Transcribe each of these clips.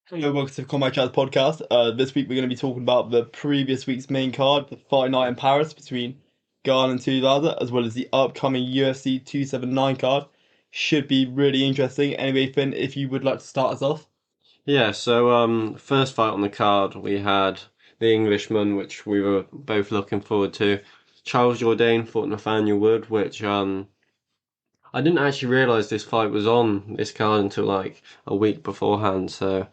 Hello, welcome to the Combat Chats podcast. This week we're going to be talking about the previous week's main card, the Fight Night in Paris between Garn and Tuivasa, as well as the upcoming UFC 279 card. Should be really interesting. Anyway, Finn, if you would like to start us off. Yeah, so first fight on the card we had the Englishman, which we were both looking forward to. Charles Jourdain fought Nathaniel Wood, which I didn't actually realise this fight was on this card until like a week beforehand. So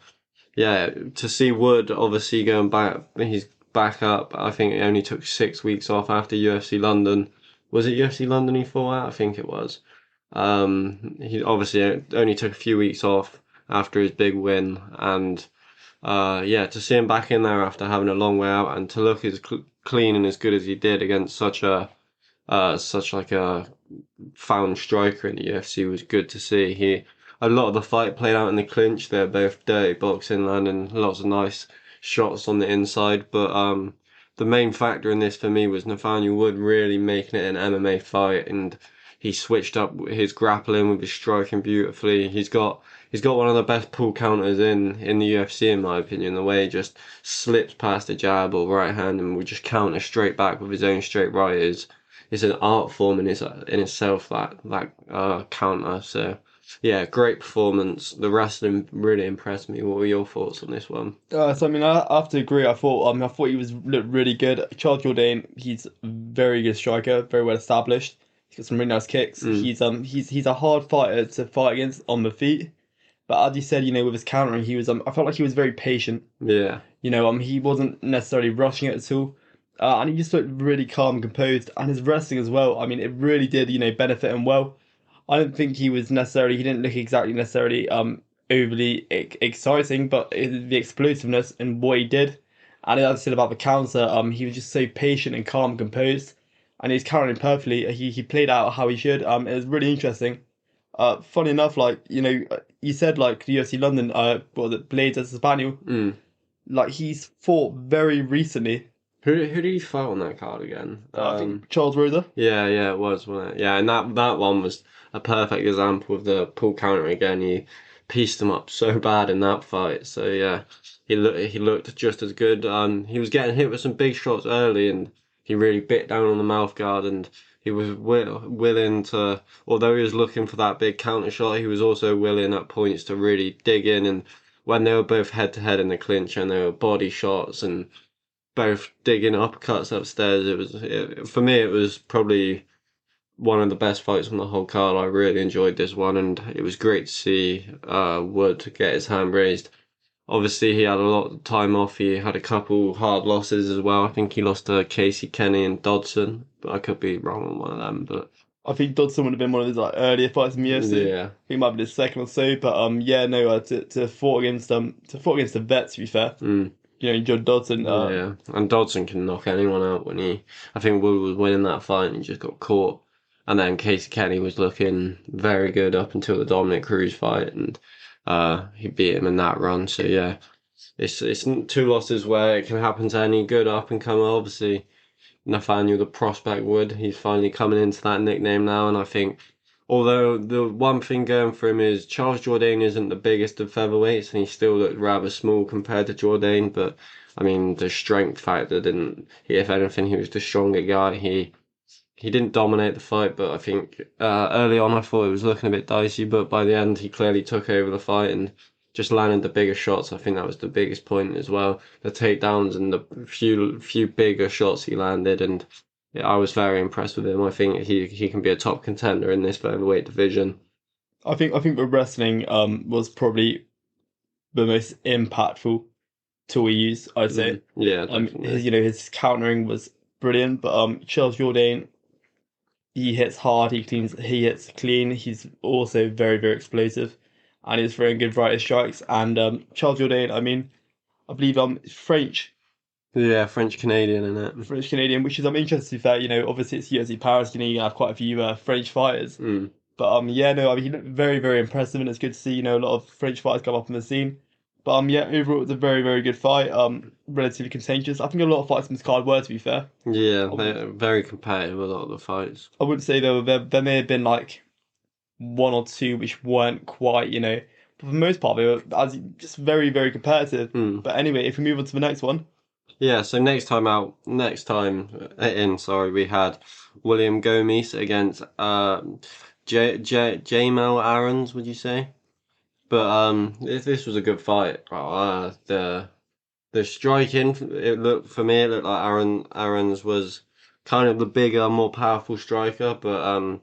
yeah, to see Wood obviously going back, he's back up. I think it only took 6 weeks off after UFC London. Was it UFC London he fought at? I think it was. He obviously only took a few weeks off after his big win, and yeah, to see him back in there after having a long way out and to look as clean and as good as he did against such like a found striker in the UFC was good to see. A lot of the fight played out in the clinch. They're both dirty boxing, landing lots of nice shots on the inside, but the main factor in this for me was Nathaniel Wood really making it an MMA fight, and he switched up his grappling with his striking beautifully. He's got one of the best pull counters in the UFC in my opinion. The way he just slips past a jab or right hand and will just counter straight back with his own straight right is an art form in itself, that counter. So yeah, great performance. The wrestling really impressed me. What were your thoughts on this one? I have to agree. I thought he was looked really good. Charles Jourdain, he's a very good striker, very well established. He's got some really nice kicks. Mm, He's a hard fighter to fight against on the feet. But as you said, with his countering, I felt like he was very patient. yeah, He wasn't necessarily rushing it at all. And he just looked really calm and composed. And his wrestling as well, I mean, it really did, benefit him well. I don't think he didn't look exactly necessarily overly exciting, but the explosiveness in what he did. And as I said about the counter, he was just so patient and calm and composed. And he's countering perfectly. He played out how he should. It was really interesting. Funny enough, you said like the UFC London, what was it, Blades as Spaniel? mm. Like he's fought very recently. Who did he fight on that card again? I think Charles Rosa. Yeah, it was, wasn't it? Yeah, and that one was a perfect example of the pull counter again. He pieced him up so bad in that fight. So yeah, he looked just as good. He was getting hit with some big shots early, and he really bit down on the mouth guard, and he was willing to. Although he was looking for that big counter shot, he was also willing at points to really dig in. And when they were both head to head in the clinch, and there were body shots and both digging uppercuts upstairs. For me, it was probably one of the best fights on the whole card. I really enjoyed this one, and it was great to see Wood get his hand raised. Obviously, he had a lot of time off. He had a couple hard losses as well. I think he lost to Casey Kenny and Dodson, but I could be wrong on one of them. But I think Dodson would have been one of his like earlier fights in the UFC. I think yeah, he might have been his second or so, but yeah, no, to fought against the vet. To be fair, mm, John Dodson. yeah, and Dodson can knock anyone out when he. I think Wood was winning that fight and he just got caught. And then Casey Kenny was looking very good up until the Dominic Cruz fight, and he beat him in that run. So yeah, it's two losses where it can happen to any good up and comer. Obviously, Nathaniel the prospect Wood, he's finally coming into that nickname now, and I think although the one thing going for him is Charles Jourdain isn't the biggest of featherweights, and he still looked rather small compared to Jourdain, but I mean the strength factor didn't. If anything, he was the stronger guy. He didn't dominate the fight, but I think early on I thought it was looking a bit dicey, but by the end he clearly took over the fight and just landed the bigger shots. I think that was the biggest point as well. The takedowns and the few bigger shots he landed, and yeah, I was very impressed with him. I think he can be a top contender in this featherweight division. I think the wrestling was probably the most impactful tool he used. I'd say. Yeah, His definitely. his countering was brilliant, but Charles Jourdain, he hits hard, he hits clean. He's also very, very explosive, and he's throwing good variety strikes. And Charles Jourdain, I mean, I believe French, Yeah, French Canadian in it. French Canadian, which is I'm interested to that. Obviously it's UFC Paris. You have quite a few French fighters, Mm. but yeah, no, I mean he looked very, very impressive, and it's good to see a lot of French fighters come up on the scene. But yeah, overall it was a very, very good fight. Relatively contentious. I think a lot of fights in this card were, to be fair. Yeah, I wouldn't, they're very competitive, a lot of the fights. I wouldn't say there may have been like one or two which weren't quite, But for the most part, they were just very, very competitive. Hmm. But anyway, if we move on to the next one, Yeah, so next time in, sorry, we had William Gomis against Jamal Aaron's, would you say? But this was a good fight. The striking, it looked like Aaron's was kind of the bigger, more powerful striker, but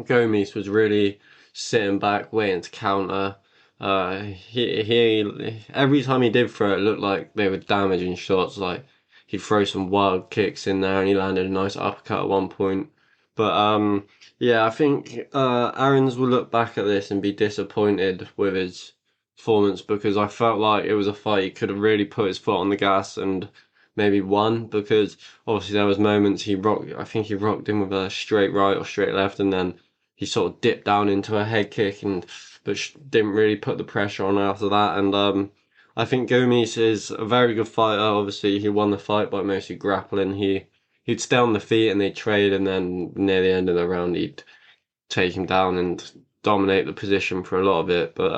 Gomes was really sitting back, waiting to counter. He every time he did throw it, looked like they were damaging shots. Like he'd throw some wild kicks in there, and he landed a nice uppercut at one point. But yeah, I think Aaron's will look back at this and be disappointed with his performance because I felt like it was a fight he could have really put his foot on the gas and maybe won because obviously there was moments I think he rocked him with a straight right or straight left, and then he sort of dipped down into a head kick and but didn't really put the pressure on after that. And I think Gomes is a very good fighter. Obviously, he won the fight by mostly grappling. He'd stay on the feet and they'd trade, and then near the end of the round he'd take him down and dominate the position for a lot of it. But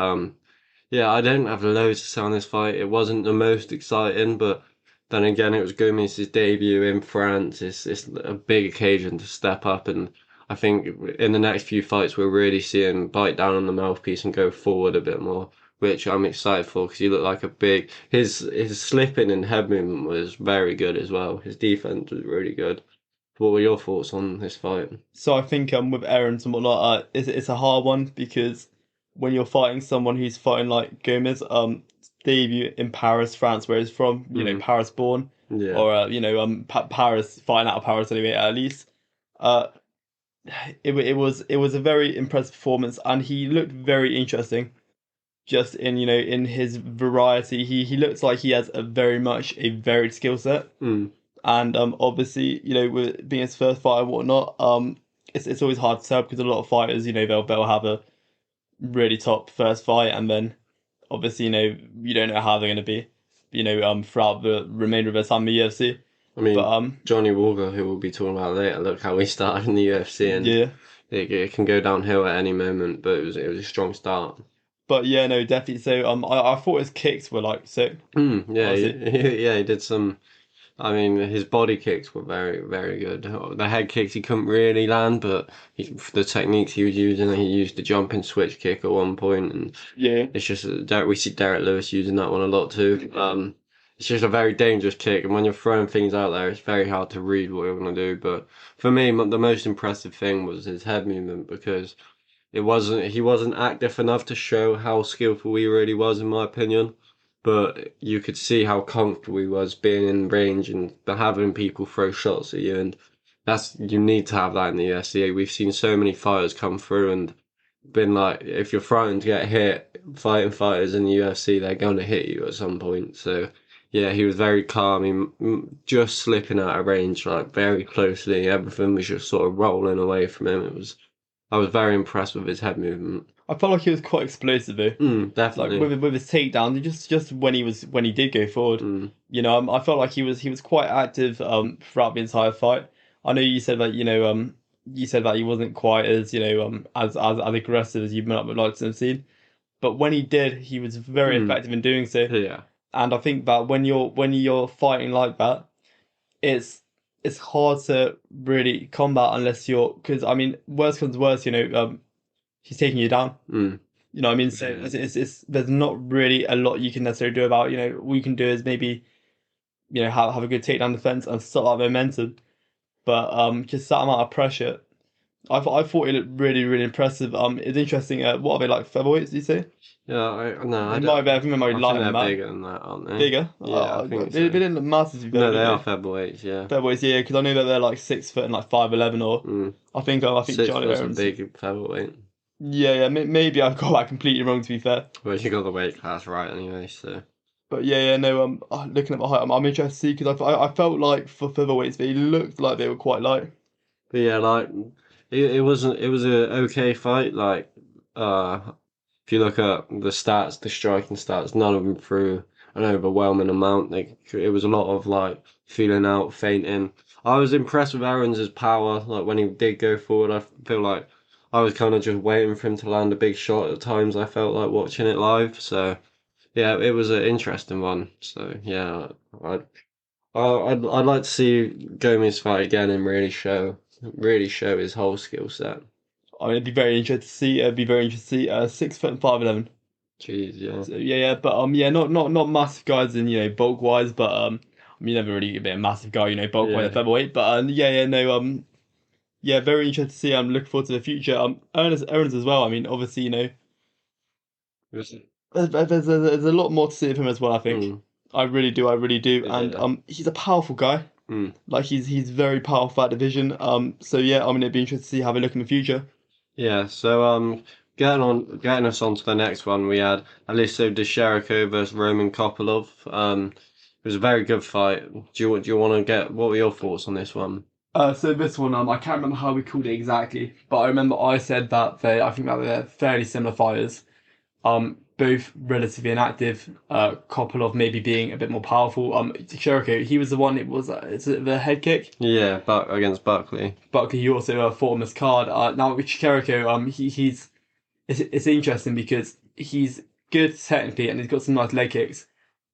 yeah, I don't have loads to say on this fight. It wasn't the most exciting, but then again, it was Gomez's debut in France. It's a big occasion to step up, and I think in the next few fights we'll really see him bite down on the mouthpiece and go forward a bit more, which I'm excited for because he looked like a big. His slipping and head movement was very good as well. His defense was really good. What were your thoughts on this fight? so I think with Aaron and whatnot, it's a hard one because when you're fighting someone who's fighting like Gomez, debut in Paris, France, where he's from, Mm, Paris born, yeah, or Paris, fighting out of Paris anyway, at least. Uh, it was a very impressive performance, and he looked very interesting. Just in his variety, he looks like he has a very much a varied skill set, mm, and obviously with being his first fight and whatnot, it's always hard to tell because a lot of fighters, they'll have a really top first fight, and then obviously you don't know how they're going to be, throughout the remainder of their time in the UFC. I But mean, Johnny Walker, who we'll be talking about later, look how he started in the UFC, and yeah, it can go downhill at any moment. But it was a strong start. but yeah, no, definitely. So I thought his kicks were like sick, Yeah, honestly. yeah, he did some. I mean, his body kicks were very, very good. The head kicks he couldn't really land, but the techniques he was using, he used the jumping switch kick at one point, and Yeah. it's just we see Derek Lewis using that one a lot too. It's just a very dangerous kick, and when you're throwing things out there, it's very hard to read what you're going to do. But for me, the most impressive thing was his head movement because he wasn't active enough to show how skillful he really was, in my opinion. But you could see how comfortable he was being in range and having people throw shots at you, and you need to have that in the UFC. We've seen so many fighters come through and been like, if you're frightened to get hit, fighting fighters in the UFC, they're going to hit you at some point. So, yeah, he was very calm. Just slipping out of range, like very closely. Everything was just sort of rolling away from him. I was very impressed with his head movement. I felt like he was quite explosive though. Like Definitely. with his takedown, just when he did go forward, Mm, I felt like he was quite active throughout the entire fight. I know you said that you said that he wasn't quite as as aggressive as you might have liked to have seen, but when he did, he was very mm, effective in doing so. yeah. And I think that when you're fighting like that, it's it's hard to really combat unless you're because I mean worst comes to worst, he's taking you down. Mm, You know what I mean? So yeah. it's there's not really a lot you can necessarily do about, all you can do is maybe, have a good takedown defense and stop that momentum. But just that amount of pressure, I thought it looked really, really impressive. It's interesting. What are they like featherweights, do you say? Yeah, no, I They might don't. be, I think they might be I think lighter than they're that. bigger than that, aren't they? Bigger. Yeah, I think They so. didn't look massive to be fair, No, did they are they? featherweights, yeah. Featherweights, yeah, because I know that they're like 6 foot and like 5'11", or Mm. I think Six Johnny foot's a Aaron's. big featherweight. Yeah, yeah, maybe I've got that completely wrong to be fair. Well, you got the weight class right anyway, so. But yeah, yeah, no. Looking at the height, I'm interested to see because I felt like for featherweights they looked like they were quite light. But yeah, like it was a okay fight. Like if you look at the stats, the striking stats, none of them threw an overwhelming amount. It was a lot of like feeling out, feinting. I was impressed with Aaron's power. Like when he did go forward, I feel like I was kind of just waiting for him to land a big shot at times. I felt like watching it live. So yeah, it was an interesting one. So yeah, I'd like to see Gomez fight again and really show his whole skill set. I mean, it'd be very interesting to see. It'd be very interesting to see. 6 foot and 5'11". Jeez, yeah. So yeah, but yeah, not massive guys in bulk wise, but I mean, never really been a massive guy, bulk wise Yeah. at featherweight. But yeah, no, yeah, very interested to see. I'm looking forward to the future. Ernest as well. I mean, obviously, Just- there's a lot more to see of him as well. I think Mm, I really do, and yeah. he's a powerful guy. Mm. Like he's very powerful at division. So yeah, I mean, it'd be interesting to see how they look in the future. Yeah, so getting us on to the next one, we had Aliso Desherico versus Roman Kopylov. It was a very good fight. Do you want to get what were your thoughts on this one? So this one, I can't remember how we called it exactly, but I remember I said that I think that they're fairly similar fighters. Both relatively inactive. Kopylov maybe being a bit more powerful. Jericho, he was the one. It was is it the head kick? Yeah, but against Buckley. Buckley, he also fought on this card. Now with Jericho, he's it's interesting because he's good technically and he's got some nice leg kicks,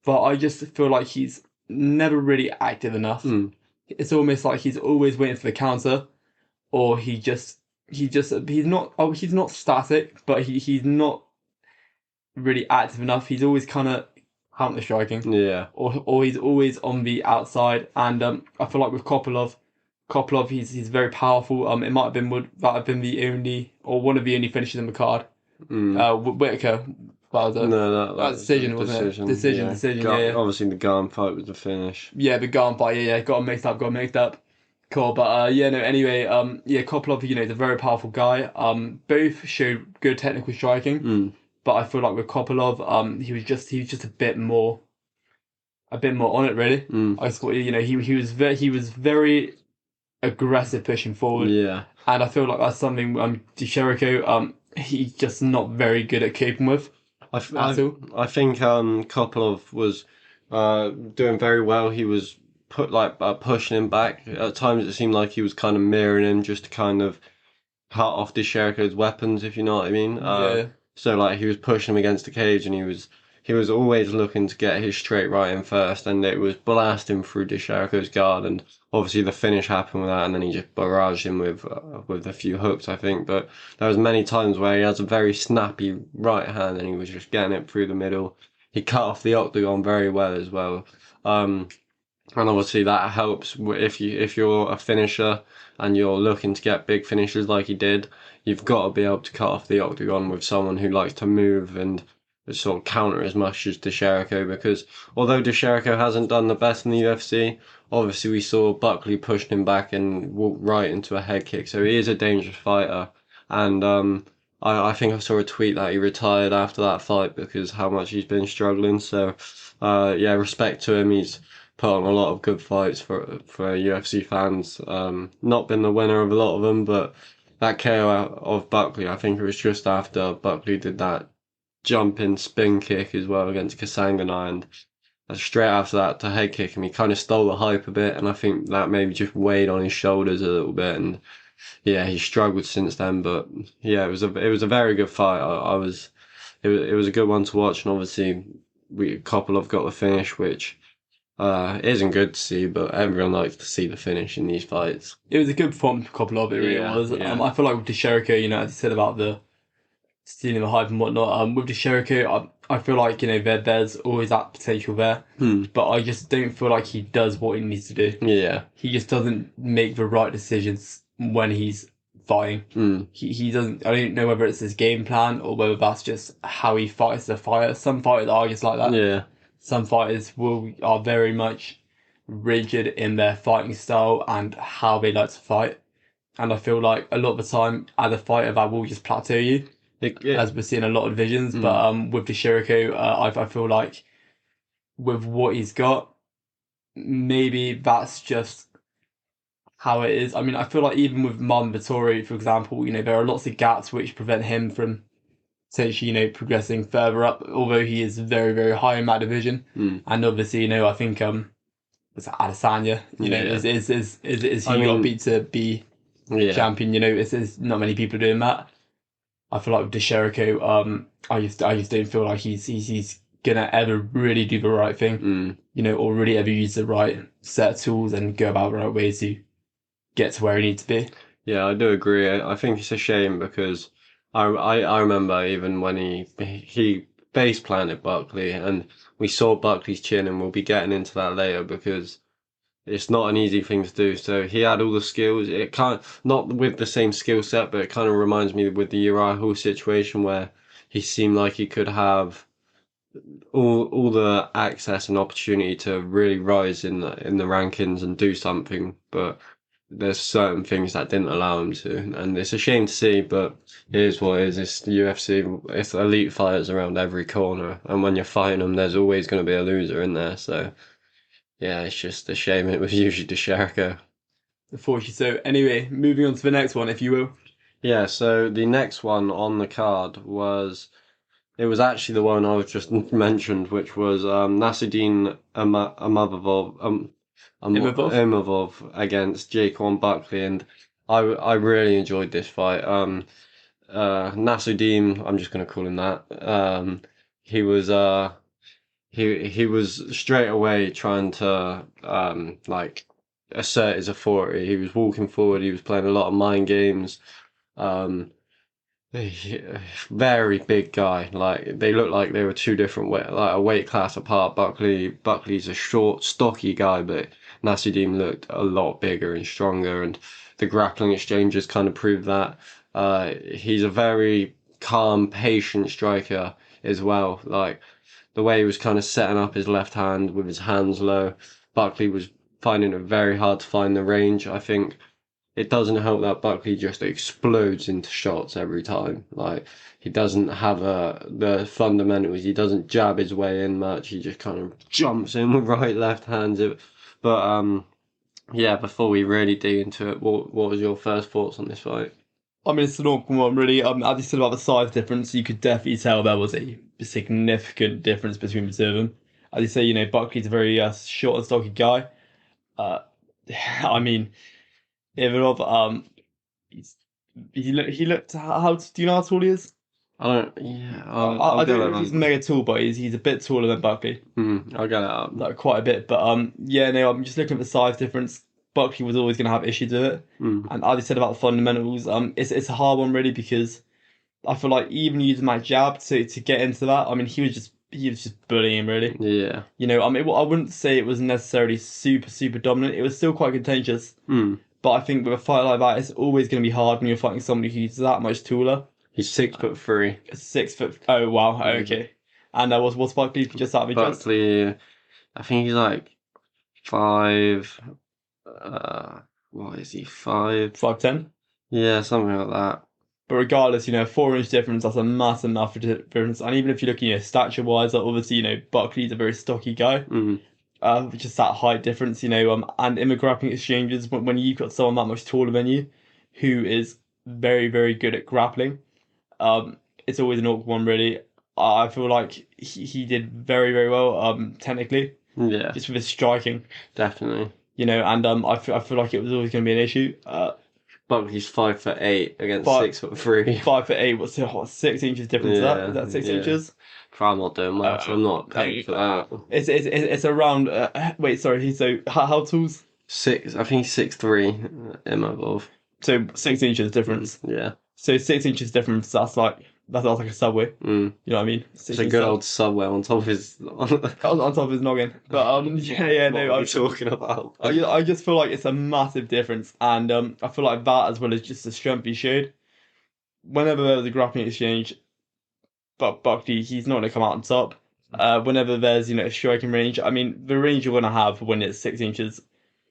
but I just feel like he's never really active enough. Mm, It's almost like he's always waiting for the counter, or he's not static, but he's not really active enough. He's always kind of counter striking, yeah. or he's always on the outside. And I feel like with Kopylov, he's very powerful. It might have been would that have been the only or one of the only finishes in the card. Mm. Whitaker, that was No, that that was was a decision, wasn't it? decision. Yeah. Decision. Yeah, yeah. Obviously the Garn fight was the finish. Yeah, the Garn fight. Yeah, yeah. Got mixed up. Cool, but yeah, no. Anyway, yeah, Kopylov, is a very powerful guy. Both show good technical striking. Mm, But I feel like with Kopylov, he was just a bit more on it really. mm, I just thought he was very aggressive pushing forward, yeah. and I feel like that's something Jericho he's just not very good at coping with at all. I think Kopylov was doing very well. He was pushing him back. At times it seemed like he was kind of mirroring him just to kind of cut off Jericho's weapons, if you know what I mean. Yeah, So like he was pushing him against the cage, and he was always looking to get his straight right in first, and it was blasting through Jericho's guard, and obviously the finish happened with that, and then he just barraged him with a few hooks, I think. But there was many times where he has a very snappy right hand, and he was just getting it through the middle. He cut off the octagon very well as well. Um, and obviously that helps if you're a finisher and you're looking to get big finishes like he did, you've got to be able to cut off the octagon with someone who likes to move and sort of counter as much as Jericho, because although Jericho hasn't done the best in the UFC, obviously we saw Buckley pushing him back and walk right into a head kick, so he is a dangerous fighter. And I think I saw a tweet that he retired after that fight because how much he's been struggling. So yeah, respect to him. He's put on a lot of good fights for UFC fans. Not been the winner of a lot of them, but that KO of Buckley, I think it was just after Buckley did that jumping spin kick as well against Kasanganai, and straight after that to head kick him, he kind of stole the hype a bit, and I think that maybe just weighed on his shoulders a little bit, and yeah, he struggled since then. But yeah, it was a very good fight. It was a good one to watch, and obviously Kopylov got the finish, which isn't good to see, but everyone likes to see the finish in these fights. it was a good performance for Kopylov. It really Yeah, was. yeah. I feel like with Jericho, as you said about the stealing the hype and whatnot. With the Jericho, I feel like there's always that potential there, Hmm. but I just don't feel like he does what he needs to do. Yeah. He just doesn't make the right decisions when he's fighting. Hmm. He doesn't. I don't know whether it's his game plan or whether that's just how he fights the fighter. Some fighters are just like that. Yeah. Some fighters are very much rigid in their fighting style and how they like to fight. And I feel like a lot of the time, as a fighter, that will just plateau you Yeah. as we're seeing a lot of divisions. Mm. But with the Jericho, I feel like with what he's got, maybe that's just how it is. I mean, I feel like even with Marvin Vettori, for example, there are lots of gaps which prevent him from potentially, progressing further up. Although he is very, very high in that division, Mm. and obviously, I think was it Adesanya, Yeah. is I he got mean, beat to be Yeah. champion. You know, it's not many people doing that. I feel like with Jericho, I just don't feel like he's gonna ever really do the right thing, Mm. you know, or really ever use the right set of tools and go about the right ways to get to where he needs to be. Yeah, I do agree. I think it's a shame because I remember even when he base planted Buckley and we saw Buckley's chin, and we'll be getting into that later because it's not an easy thing to do. So he had all the skills. It kind of, not with the same skill set, but it kind of reminds me with the Uriah Hall situation where he seemed like he could have all the access and opportunity to really rise in the rankings and do something, but there's certain things that didn't allow him to, and it's a shame to see, but it is what it is. It's the UFC. It's elite fighters around every corner, and when you're fighting them, there's always going to be a loser in there. So yeah, it's just a shame. It was usually Jericho. Unfortunately, so anyway, moving on to the next one, if you will. Yeah. So the next one on the card was. It was actually the one I was just mentioned, which was Nasruddin Amavov, Imavov. Imavov against Jaquan Buckley, and I really enjoyed this fight. Nasruddin, I'm just gonna call him that. He was he was straight away trying to like assert his authority. He was walking forward. He was playing a lot of mind games. Um, Very big guy. Like they look like they were two different like a weight class apart. Buckley's a short, stocky guy, but Nasruddin looked a lot bigger and stronger, and the grappling exchanges kind of proved that. He's a very calm, patient striker as well. Like the way he was kind of setting up his left hand with his hands low, Buckley was finding it very hard to find the range. I think it doesn't help that Buckley just explodes into shots every time. Like he doesn't have the fundamentals. He doesn't jab his way in much. He just kind of jumps in with right, left hands. But yeah. Before we really dig into it, what was your first thoughts on this fight? I mean, it's an awkward one, really. As you said about the size difference, you could definitely tell there was a significant difference between the two of them. As you say, you know, Buckley's a very short and stocky guy. Uh, I mean, Ivanov, he's, he looked. How do you know how tall he is? I don't. Yeah, I I'll get don't it know if he's on. mega tall, but he's a bit taller than Buckley, I'll get it up. like quite a bit. But yeah, no, I'm just looking at the size difference. Buckley was always going to have issues with it, Hmm. and as you said about the fundamentals, it's a hard one really because I feel like even using my jab to get into that, I mean, he was just bullying really. Yeah. You know, I mean, I wouldn't say it was necessarily super dominant. It was still quite contentious, Hmm. but I think with a fight like that, it's always going to be hard when you're fighting somebody who's that much taller. He's 6'3". 6 foot. Oh wow. Hmm. Okay. And was Spike Lee just out of interest? Buckley, I think he's like 5. Uh, what is he? 5? 5'10". Yeah, something like that. But regardless, you know, 4 inch difference, that's a massive enough difference. And even if you look, you know, stature wise, like obviously, you know, Buckley's a very stocky guy. Mm. Just that height difference, you know, and in the grappling exchanges, when you've got someone that much taller than you, who is very good at grappling, it's always an awkward one, really. I feel like he did very well, technically, Yeah, just with his striking, definitely. you know, and I feel like it was always going to be an issue. Buckley's 5'8" against Five 6'3". 5 foot 8, what 6 inches difference? Is that Yeah, is that six yeah. inches? I'm not doing much. I'm not Uh, paid for that. it's around. Wait, sorry. So how tall's 6. I think he's 6'3" in my above. so 6 inches difference? Yeah. So 6 inches difference. That's like a subway. Mm. You know what I mean? It's a 6 inches good old subway on top of his. on top of his noggin. But yeah, What no, are we talking about? I just feel like it's a massive difference, and I feel like that as well as just the strength he showed. Whenever there was a grappling exchange, but Buckley, he's not going to come out on top. Whenever there's, you know, a striking range, I mean, the range you're going to have when it's 6 inches,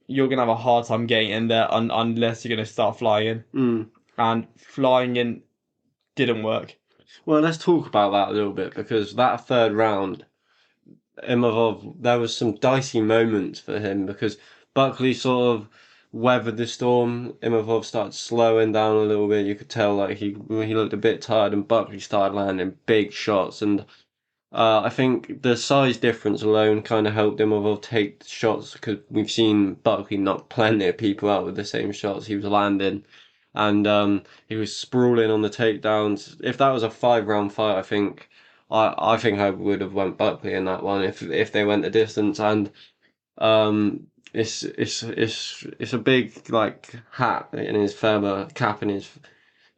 you're going to have a hard time getting in there unless you're going to start flying in. Mm. And flying in didn't work. Well, let's talk about that a little bit because that third round, Imavov, there was some dicey moments for him because Buckley sort of weathered the storm. Imavov started slowing down a little bit. You could tell like he looked a bit tired, and Buckley started landing big shots. And I think the size difference alone kind of helped Imavov take shots because we've seen Buckley knock plenty of people out with the same shots he was landing. and he was sprawling on the takedowns. If that was a 5 round fight, I think I would have went Buckley in that one if they went the distance. And it's a big like hat in his feather cap in his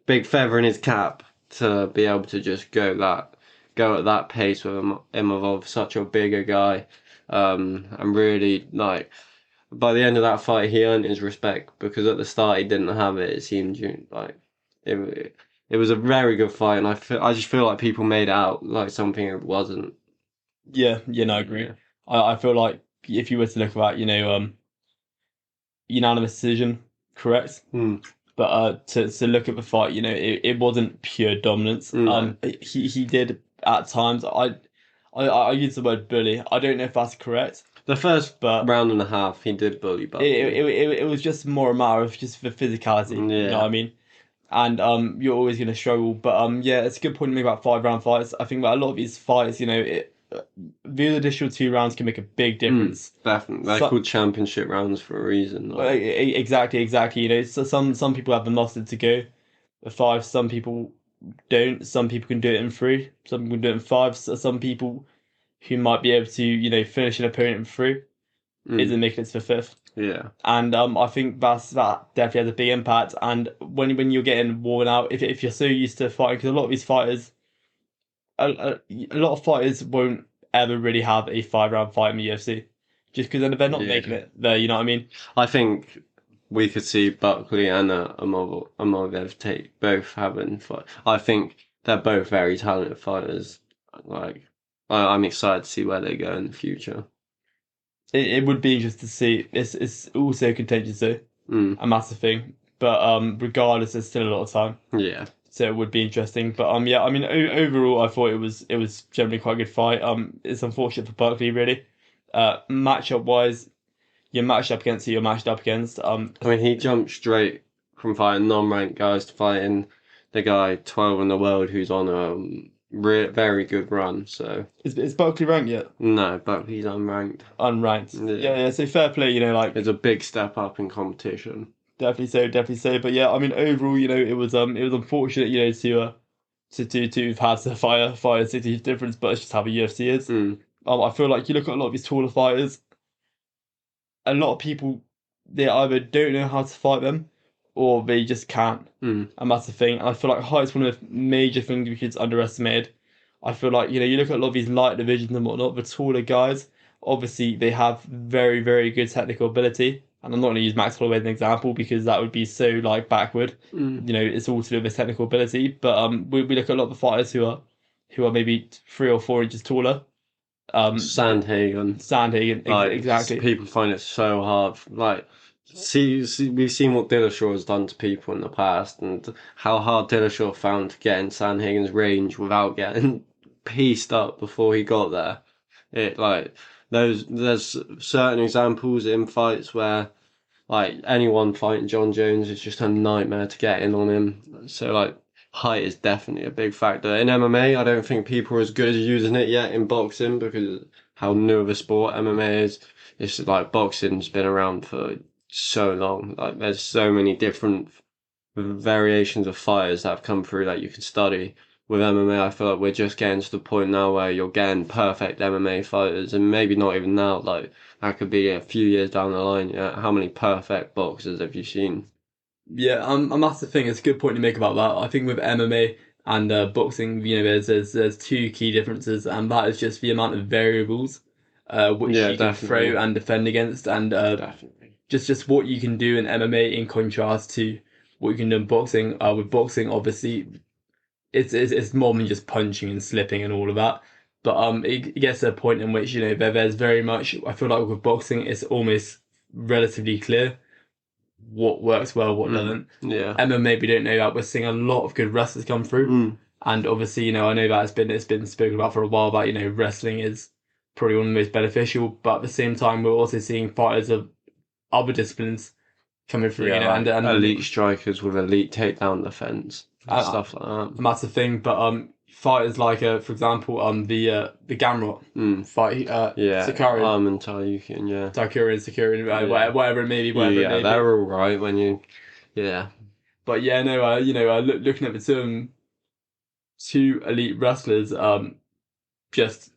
big feather in his cap to be able to just go at that pace with Imavov, such a bigger guy, and really like by the end of that fight he earned his respect because at the start he didn't have it. It seemed like it was a very good fight, and I just feel like people made it out like something it wasn't. Yeah, yeah, no, I agree. Yeah. I feel like if you were to look at that, unanimous decision, correct? Hmm. But to look at the fight, it wasn't pure dominance. No. He did at times. I use the word bully. I don't know if that's correct, The first but round and a half, he did bully it Buckley. it, it, it was just more a matter of just the physicality. You know what Yeah. I mean? And you're always gonna struggle. But yeah, it's a good point to make about 5 round fights. I think that a lot of these fights, the additional 2 rounds can make a big difference. Definitely. They're So, called championship rounds for a reason. Like, exactly. So some people have the mustard to go the five. Some people don't. Some people can do it in three. Some people can do it in five. So some people who might be able to, finish an opponent in three mm, isn't making it to the fifth. yeah. And I think that definitely has a big impact. And when you're getting worn out, if you're so used to fighting, because a lot of these fighters, a lot of fighters won't ever really have a 5 round fight in the UFC, just because they're not making Yeah. it there. You know what I mean? I think we could see Buckley and Amovev take both having fight. I think they're both very talented fighters. Like, I'm excited to see where they go in the future. It would be interesting to see. It's also contentious though, Mm, a massive thing. But regardless, there's still a lot of time, yeah. so it would be interesting. But yeah, I mean, overall, I thought it was generally quite a good fight. It's unfortunate for Barkley, really. Matchup wise, you're matched up against who you're matched up against. I mean, he jumped straight from fighting non-ranked guys to fighting the guy 12 in the world who's on a very good run. So, is Barkley ranked yet? no, Buckley's unranked. Unranked. Yeah. Yeah, yeah. So fair play, like It's a big step up in competition. definitely so, definitely so. But yeah, I mean, overall, it was unfortunate, to have had the fire city difference, but it's just how the UFC is. Mm, I feel like you look at a lot of these taller fighters, a lot of people they either don't know how to fight them or they just can't. mm. And that's the thing. And I feel like height's one of the major things which is underestimated. I feel like, you look at a lot of these light divisions and whatnot, the taller guys, obviously they have very, very good technical ability. And I'm not going to use Max Holloway as an example because that would be so like backward. Mm. It's all to do with his technical ability. But we look at a lot of the fighters who are maybe 3 or 4 inches taller. Sandhagen. Sandhagen, Like exactly. people find it so hard. Like we've seen what Dillashaw has done to people in the past, and how hard Dillashaw found to get in Sandhagen's range without getting pieced up before he got there. It like there's certain examples in fights where like anyone fighting John Jones is just a nightmare to get in on him. So like height is definitely a big factor. In MMA, I don't think people are as good as using it yet in boxing because how new of a sport MMA is. It's like boxing's been around for so long. Like there's so many different variations of fighters that have come through that you can study. With MMA, I feel like we're just getting to the point now where you're getting perfect MMA fighters, and maybe not even now. Like that could be a few years down the line. Yeah, how many perfect boxers have you seen? Yeah, and that's the thing. It's a good point to make about that. I think with MMA and boxing, there's two key differences, and that is just the amount of variables which Yeah, you can throw definitely, and defend against, and definitely. just what you can do in MMA in contrast to what you can do in boxing. With boxing, obviously, it's more than just punching and slipping and all of that. But it gets to a point in which there's very much. I feel like with boxing, it's almost relatively clear what works well, what Mm, doesn't. yeah. MMA, we don't know that. We're seeing a lot of good wrestlers come through, Mm. and obviously, I know that it's been spoken about for a while. That wrestling is probably one of the most beneficial, but at the same time, we're also seeing fighters of other disciplines coming through. Yeah, And like elite and strikers with elite takedown defense and uh, stuff like that. and that's the thing. But fighters like for example the Gamrot Mm. fight Yeah, Sakarian, and Taiyukin, yeah. Sakarian, Yeah. whatever it may be, whatever it Yeah, may be. they're all right when you. Yeah. But yeah, no, looking at the two elite wrestlers, just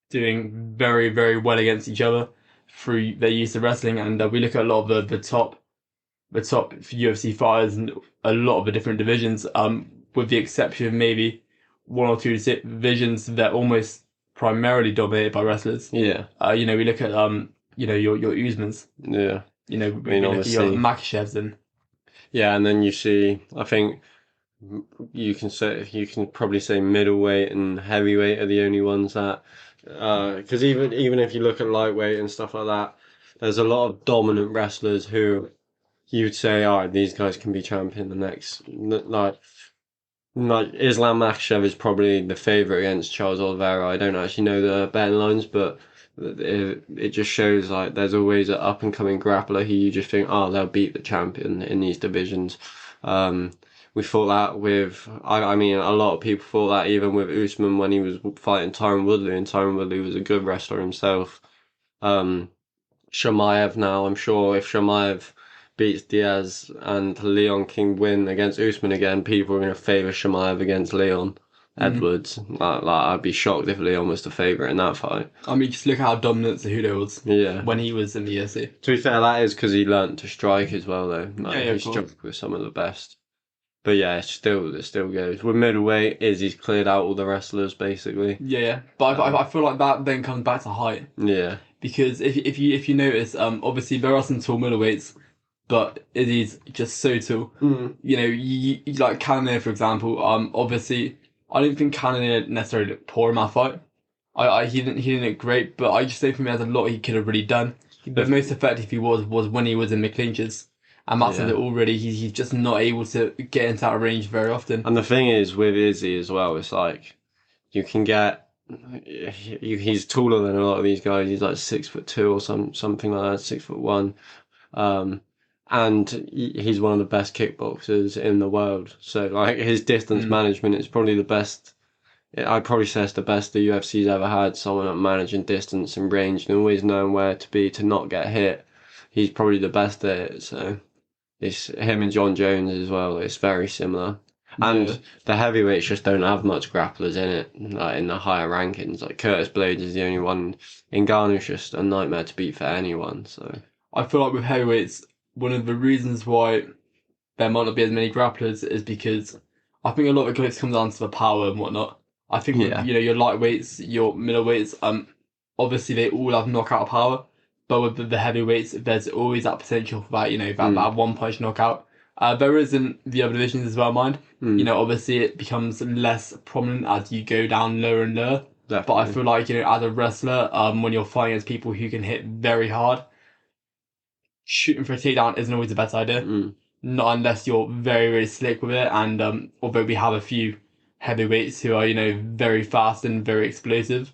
doing very, very well against each other through their use of wrestling. And we look at a lot of the top UFC fighters and a lot of the different divisions, with the exception of maybe one or two divisions that almost primarily dominated by wrestlers. Yeah, We look at your Usmans. yeah. I We mean, look at your obviously, Makashevs and yeah, and then you see, I think you can probably say middleweight and heavyweight are the only ones that, because even if you look at lightweight and stuff like that, there's a lot of dominant wrestlers who you'd say, all right, these guys can be champion the next, like Islam Makhachev is probably the favorite against Charles Oliveira. I don't actually know the betting lines, but it just shows like there's always an up and coming grappler who you just think, oh, they'll beat the champion in these divisions. Um, we thought that with, I mean, a lot of people thought that even with Usman when he was fighting Tyron Woodley, and Tyron Woodley was a good wrestler himself. Um, Shamaev now. I'm sure if Shamaev beats Diaz and Leon King win against Usman again, people are going to favour Shamaev against Leon mm. Edwards. I'd be shocked if Leon was the favourite in that fight. I mean, just look at how dominant Cejudo was Yeah. when he was in the UFC. To be fair, that is because he learnt to strike as well, though. Yeah, He of course. struck with some of the best. But yeah, it still goes. With middleweight, Izzy's cleared out all the wrestlers basically. Yeah. But I feel like that then comes back to height. Yeah. Because if you notice, obviously there are some tall middleweights, but it is just so tall. Mm. You like Cannonier, for example. Obviously I don't think Cannonier necessarily looked poor in that fight. He didn't look great, but I just don't think there's a lot he could have really done. The most effective he was when he was in the clinches, and that's Yeah. it already. He's just not able to get into that range very often. And the thing is with Izzy as well, it's like you can get he's taller than a lot of these guys. He's like 6'2" or something like that, 6'1". Um, and he's one of the best kickboxers in the world. So like his distance Mm. management is probably the best. I'd probably say it's the best the UFC's ever had. Someone at managing distance and range and always knowing where to be to not get hit. He's probably the best at it. So it's him and John Jones as well. It's very similar. Yeah. And the heavyweights just don't have much grapplers in it, like in the higher rankings. Like Curtis Blades is the only one. Ngannou's just a nightmare to beat for anyone. So I feel like with heavyweights, one of the reasons why there might not be as many grapplers is because I think a lot of it comes down to the power and whatnot. I think with, yeah, your lightweights, your middleweights, obviously they all have knockout power, but with the heavyweights, there's always that potential for that, that one punch knockout. There is in the other divisions as well, mind. Obviously it becomes less prominent as you go down lower and lower. But I definitely. feel like, as a wrestler, when you're fighting against people who can hit very hard, shooting for a takedown isn't always the best idea. Mm. Not unless you're very, very slick with it. And although we have a few heavyweights who are, very fast and very explosive,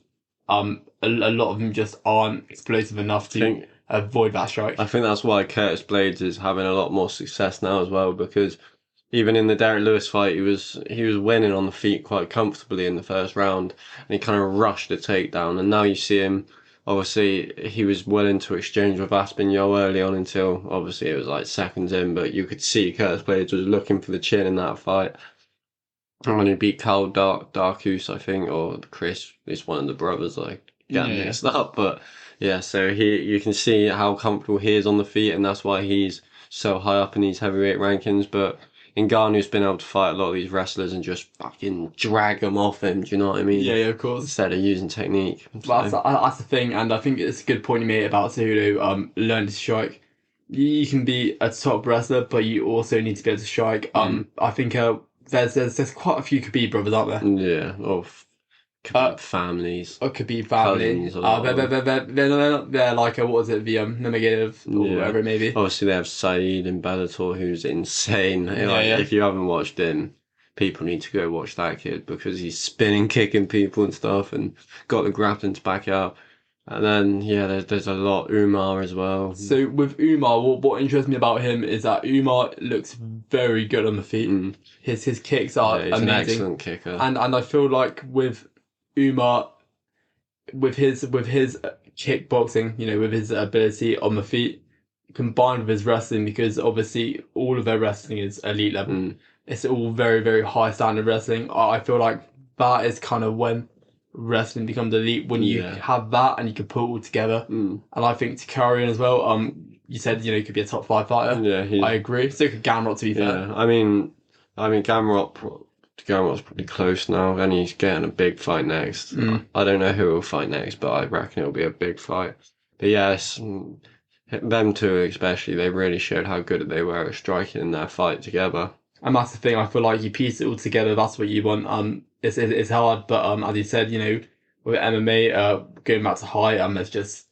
a lot of them just aren't explosive enough I to think avoid that strike. I think that's why Curtis Blades is having a lot more success now as well, because even in the Derek Lewis fight, he was winning on the feet quite comfortably in the first round, and he kind of rushed the takedown. And now you see him. Obviously, he was willing to exchange with Aspinall early on until obviously it was like seconds in, but you could see Curtis Blades was looking for the chin in that fight. And when he beat Carl Darkus, I think, or Chris, it's one of the brothers, like get Yeah. mixed up, but yeah, so you can see how comfortable he is on the feet, and that's why he's so high up in these heavyweight rankings. But Ngannou's been able to fight a lot of these wrestlers and just fucking drag them off him. Do you know what I mean? Yeah, of course. Instead of using technique. Well, So, that's the thing, and I think it's a good point you made about Cejudo learning to strike. You can be a top wrestler, but you also need to be able to strike. I think there's quite a few Khabib brothers, aren't there? yeah, or families, Or Khabib family. cousins, a lot of them. They're like what was it, the Nurmagomedov or Yeah. whatever it may be. Obviously, they have Saeed in Bellator, who's insane. Like, Yeah. if you haven't watched him, people need to go watch that kid because he's spinning, kicking people and stuff, and got the grappling to back it up. And then yeah, there's a lot. Umar as well. So with Umar, what interests me about him is that Umar looks very good on the feet. Mm. His kicks are Yeah, he's an amazing. excellent kicker. And I feel like with Umar, with his kickboxing, with his ability on the feet, combined with his wrestling, because obviously all of their wrestling is elite level. Mm, It's all very, very high standard wrestling. I feel like that is kind of when wrestling becomes elite, when you yeah. have that and you can put it all together. Mm, And I think Takarian as well. You said he could be a top five fighter. yeah. I He's agree. So could Gamrot, to be fair. yeah. I mean, Gamrot's pretty close now, and he's getting a big fight next. Mm. I don't know who will fight next, but I reckon it'll be a big fight. But yes, them two especially, they really showed how good they were at striking in their fight together. And that's the thing. I feel like you piece it all together. That's what you want. It's hard, but as you said, with MMA, going back to height, it's just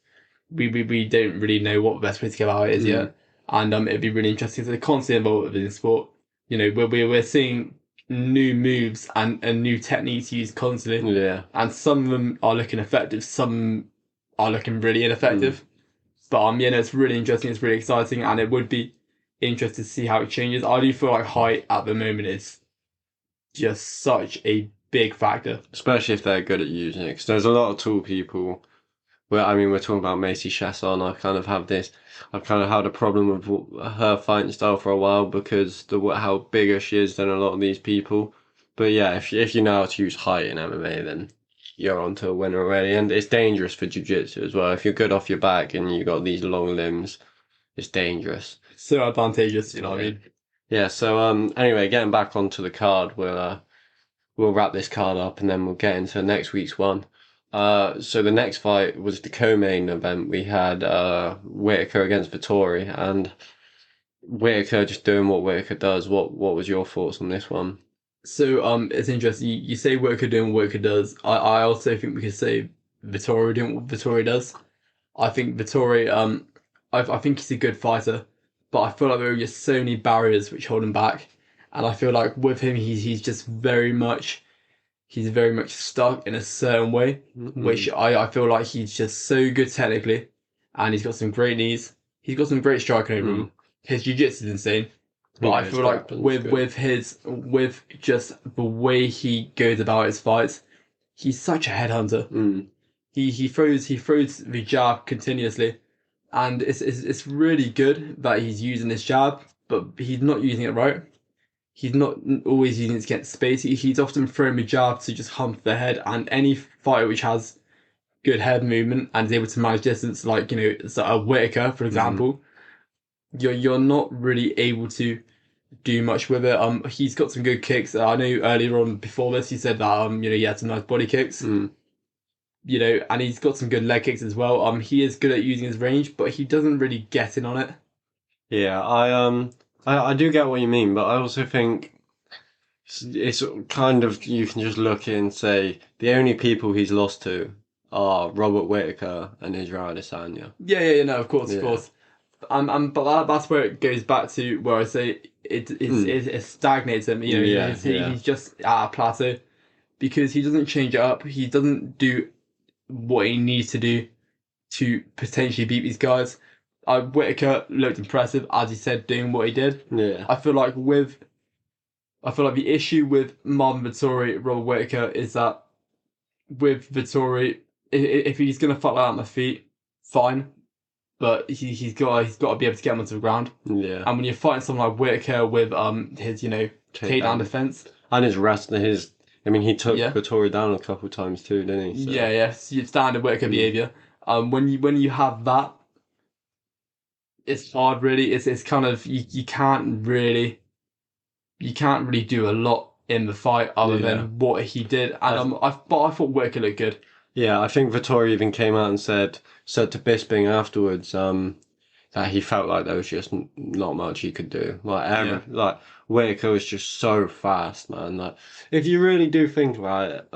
we don't really know what the best way to go about it is Mm, yet. And it'd be really interesting. So they're constantly involved in sport. We're seeing new moves and new techniques used constantly, yeah. and some of them are looking effective. Some are looking really Mm. ineffective. But it's really interesting. It's really exciting, and it would be interesting to see how it changes. I do feel like height at the moment is just such a big factor. Especially if they're good at using it, because there's a lot of tall people. Well, I mean, we're talking about Macy Chasson. I've kind of had a problem with her fighting style for a while because how bigger she is than a lot of these people. But yeah, if you know how to use height in MMA, then you're on to a winner already. And it's dangerous for jiu-jitsu as well. If you're good off your back and you got these long limbs, it's dangerous. So advantageous, you know what I Yeah. mean? Yeah. So anyway, getting back onto the card, we'll wrap this card up and then we'll get into next week's one. So the next fight was the co-main event. We had Whitaker against Vettori, and Whitaker just doing what Whitaker does. What was your thoughts on this one? So it's interesting. You say Worker doing what Worker does. I also think we could say Vittori doing what Vittori does. I think Vittori I think he's a good fighter, but I feel like there are just so many barriers which hold him back. And I feel like with him he's just he's very much stuck in a certain way, which Mm-hmm. I feel like he's just so good technically, and he's got some great knees. He's got some great striking over Mm. him. His jiu-jitsu is insane. But Yeah, I his feel like grappling's good. with just the way he goes about his fights, he's such a headhunter. Mm. He throws the jab continuously, and it's really good that he's using this jab, but he's not using it right. He's not always using it to get space. He's often throwing the jab to just hump the head, and any fighter which has good head movement and is able to manage distance, like so a Whitaker, for Mm. example, you're not really able to do much with it. He's got some good kicks. I know earlier on before this, he said that he had some nice body kicks. Mm. And he's got some good leg kicks as well. He is good at using his range, but he doesn't really get in on it. Yeah, I do get what you mean, but I also think it's kind of you can just look and say the only people he's lost to are Robert Whitaker and Israel Adesanya. Yeah, no, of course, of Yeah. course. But that's where it goes back to where I say Mm. it stagnates him. Yeah, yeah. He's just at a plateau because he doesn't change it up. He doesn't do what he needs to do to potentially beat these guys. Whitaker looked impressive, as he said, doing what he did. Yeah. I feel like the issue with Marvin Vettori, Robert Whitaker, is that with Vettori, if he's gonna fight like that on the feet, fine, but he's got to be able to get him onto the ground. Yeah. And when you're fighting someone like Whitaker with his takedown Takedown. defense, And his wrestling, I mean, he took yeah, Vittori down a couple of times too, didn't he? So, yeah, standard Whitaker mm, behavior. When you have that, it's hard. Really, it's kind of you can't really do a lot in the fight other yeah. than what he did. And but I thought Whitaker looked good. Yeah, I think Vittori even came out and said to Bisping afterwards, that he felt like there was just not much he could do. Yeah, Like Whitaker was just so fast, man. Like, if you really do think about it,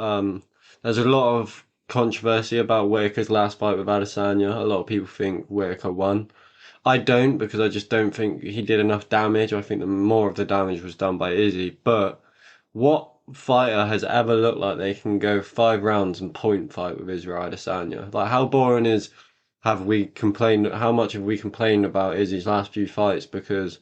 there's a lot of controversy about Whitaker's last fight with Adesanya. A lot of people think Whitaker won. I don't because I just don't think he did enough damage. I think that more of the damage was done by Izzy. But what fighter has ever looked like they can go 5 rounds and point fight with Israel Adesanya? Like, how boring is have we complained? How much have we complained about Izzy's last few fights because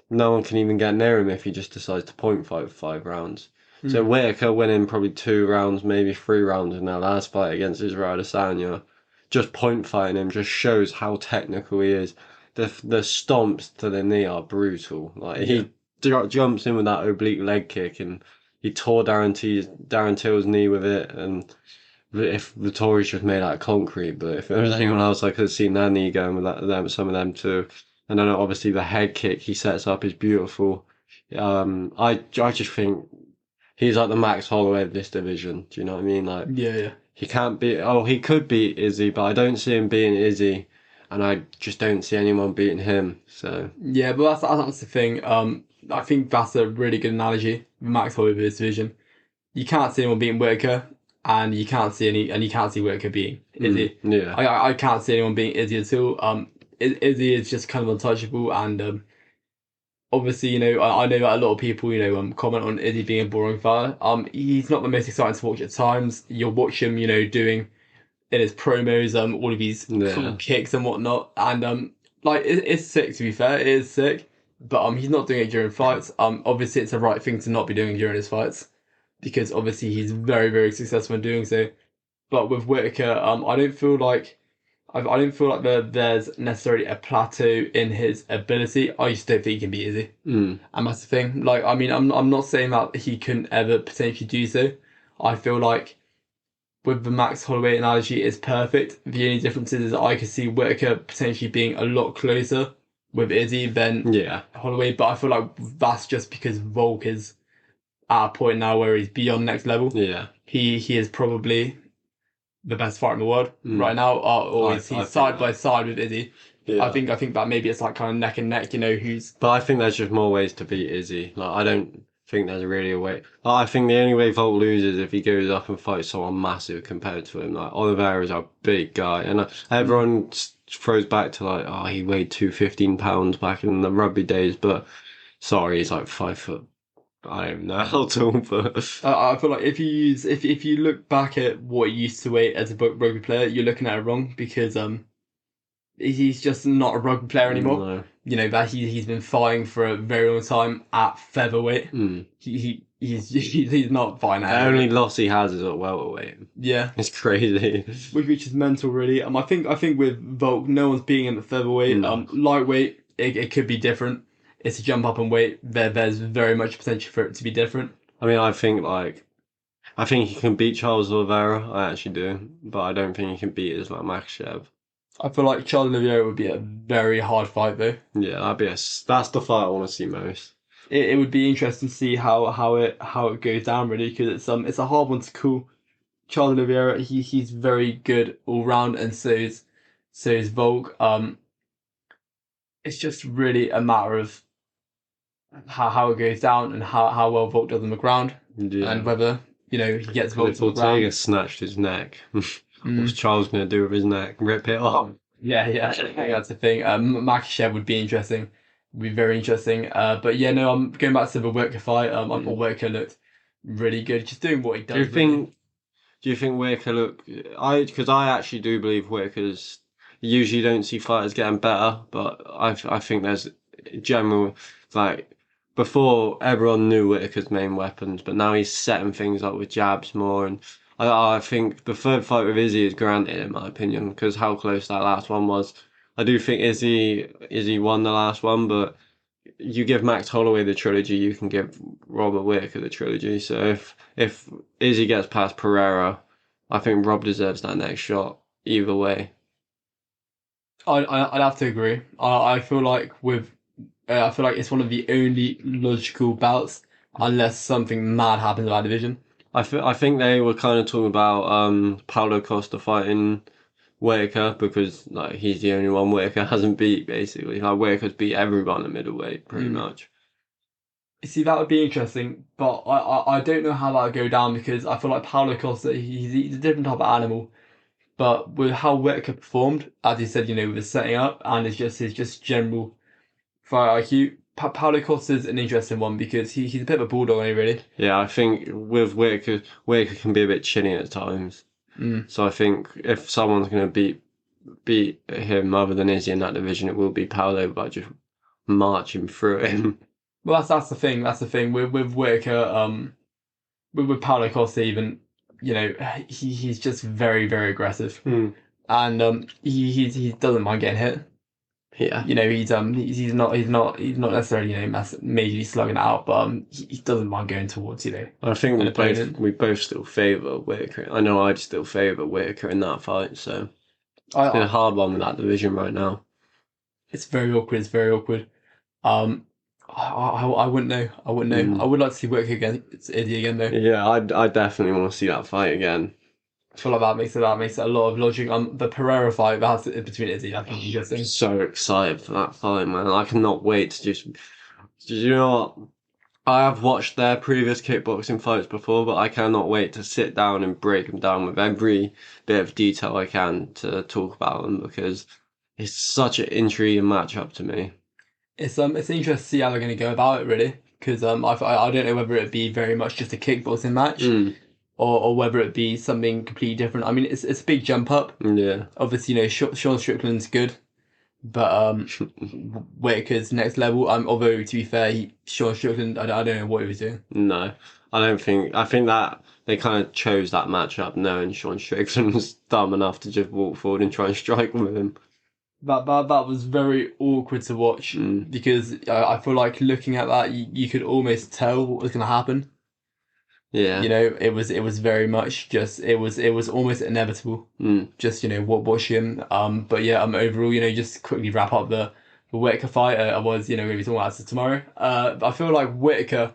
no one can even get near him if he just decides to point fight for 5 rounds. So mm. Whitaker winning probably 2 rounds, maybe 3 rounds in their last fight against Israel Adesanya, just point fighting him just shows how technical he is. the stomps to the knee are brutal. Like Yeah. he jumps in with that oblique leg kick and he tore Darren Till's knee with it. And if Vittori's just made out of concrete, but if there was anyone else, I could have seen their knee going with some of them too. And then obviously the head kick he sets up is beautiful. I just think he's like the Max Holloway of this division. Do you know what I mean? Like Yeah, yeah. he can't beat. Oh, he could beat Izzy, but I don't see him beating Izzy, and I just don't see anyone beating him. So Yeah, but that's the thing. I think that's a really good analogy. Max Holloway with this division. You can't see anyone beating Whitaker, and you can't see Whitaker beating Izzy. yeah, I can't see anyone beating Izzy at all. Izzy is just kind of untouchable, and obviously, I know that a lot of people, comment on Izzy being a boring fighter. He's not the most exciting to watch at times. You'll watch him, doing in his promos, all of these cool yeah, kicks and whatnot, and like it's sick. To be fair, it is sick, but he's not doing it during fights. Obviously, it's the right thing to not be doing during his fights, because obviously he's very, very successful in doing so. But with Whitaker, I don't feel like there's necessarily a plateau in his ability. I just don't think he can be easy. And that's the thing. Like, I mean, I'm not saying that he couldn't ever potentially do so. I feel like with the Max Holloway analogy, it's perfect. The only difference is I could see Whitaker potentially being a lot closer with Izzy than yeah, Holloway, but I feel like that's just because Volk is at a point now where he's beyond next level. yeah. He is probably the best fighter in the world Mm. right now, or I he's think side that. by side with Izzy. Yeah. I think that maybe it's like kind of neck and neck. Who's But I think there's just more ways to beat Izzy. Like I don't think there's really a way. Like, I think the only way Volt loses is if he goes up and fights someone massive compared to him. Like Oliveira's a big guy, and everyone throws back to like, oh, he weighed 215 pounds back in the rugby days. But sorry, he's like 5 foot. I don't know how tall, but I feel like if you look back at what he used to weigh as a rugby player, you're looking at it wrong because he's just not a rugby player anymore. no. That he's been fighting for a very long time at featherweight. Mm. He's not fighting The at only heavyweight. loss he has is at welterweight. Yeah, It's crazy. which is mental really. I think with Volk, no one's beating him at featherweight. No. Lightweight, it could be different. It's a jump up in weight. There's very much potential for it to be different. I mean, I think he can beat Charles Oliveira. I actually do, but I don't think he can beat Islam Makhachev. I feel like Charles Oliveira would be a very hard fight though. Yeah, that's the fight I want to see most. It would be interesting to see how it goes down really because it's a hard one to call. Charles Oliveira he's very good all round and so is Volk. It's just really a matter of how it goes down and how well Volk does on the ground and Yeah. whether he gets Because Volk if to the ground. Ortega snatched his neck, what's Mm. Charles going to do with his neck? Rip it off? Yeah, I think that's the thing. Makhachev would be interesting, would be very interesting. But yeah, no, I'm going back to the Whitaker fight. I thought Whitaker looked really good, just doing what he Do you does. Really. think? Do you think Whitaker look? Because I actually do believe Whitaker's. Usually don't see fighters getting better, but I think there's general like before everyone knew Whitaker's main weapons, but now he's setting things up with jabs more, and I think the third fight with Izzy is granted in my opinion because how close that last one was. I do think Izzy won the last one, but you give Max Holloway the trilogy, you can give Robert Whitaker the trilogy. So if Izzy gets past Pereira, I think Rob deserves that next shot either way. I'd have to agree. I feel like I feel like it's one of the only logical bouts unless something mad happens in that division. I think they were kind of talking about Paulo Costa fighting Whitaker because like he's the only one Whitaker hasn't beat basically. Like Whitaker's beat everyone at middleweight pretty Mm. much. See, that would be interesting, but I don't know how that would go down because I feel like Paulo Costa he's a different type of animal. But with how Whitaker performed, as you said, with his setting up and his just general fight IQ, Paulo Costa's an interesting one because he's a bit of a bulldog, ain't he, really? Yeah, I think with Whitaker can be a bit chinny at times. Mm. So I think if someone's going to beat him other than Izzy in that division, it will be Paulo by just marching through him. Well, that's the thing. That's the thing with Whitaker. With Paulo Costa, even he's just very very aggressive, Mm. and he doesn't mind getting hit. Yeah. He's not necessarily majorly slugging it out, but he doesn't mind going towards I think an opponent. we both still favour Whitaker. I know I'd still favour Whitaker in that fight, so I, it's been a I hard one with that division right now. it's very awkward. It's very awkward. Um, I wouldn't know. I wouldn't know. I Mm. would like to see Whitaker against Izzy again though. Yeah, I definitely want to see that fight again. I feel like that makes it a lot of logic. The Pereira fight that's between Izzy, I think interesting. So excited for that fight, man. I cannot wait to just. You know what? I have watched their previous kickboxing fights before, but I cannot wait to sit down and break them down with every bit of detail I can to talk about them because it's such an intriguing matchup to me. It's interesting to see how they're going to go about it really, because I don't know whether it be very much just a kickboxing match Mm, or whether it be something completely different. I mean, it's a big jump up. yeah. Obviously, Sean Strickland's good, but Whitaker's next level. Although to be fair, Sean Strickland, I don't know what he was doing. No, I don't think. I think that they kind of chose that matchup knowing Sean Strickland was dumb enough to just walk forward and try and strike with him. That was very awkward to watch Mm, because I feel like looking at that, you could almost tell what was going to happen. yeah. It was very much just it was almost inevitable. Mm, Just what watching. But yeah, overall, just quickly wrap up the Whitaker fight. I was maybe talking about this tomorrow. But I feel like Whitaker,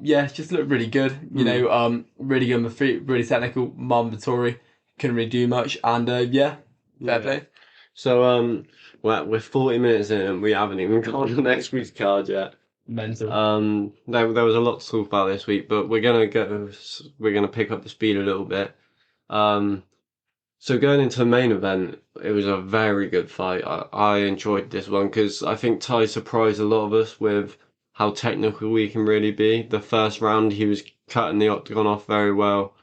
yeah, just looked really good. mm, Really good on the feet, really technical. Marvin Vittori couldn't really do much, and yeah, fair yeah. play. So we're 40 minutes in and we haven't even got on the next week's card yet. Mental. There was a lot to talk about this week, but we're gonna pick up the speed a little bit. Um, so going into the main event, it was a very good fight. I enjoyed this one because I think Ty surprised a lot of us with how technical we can really be. The first round, he was cutting the octagon off very well.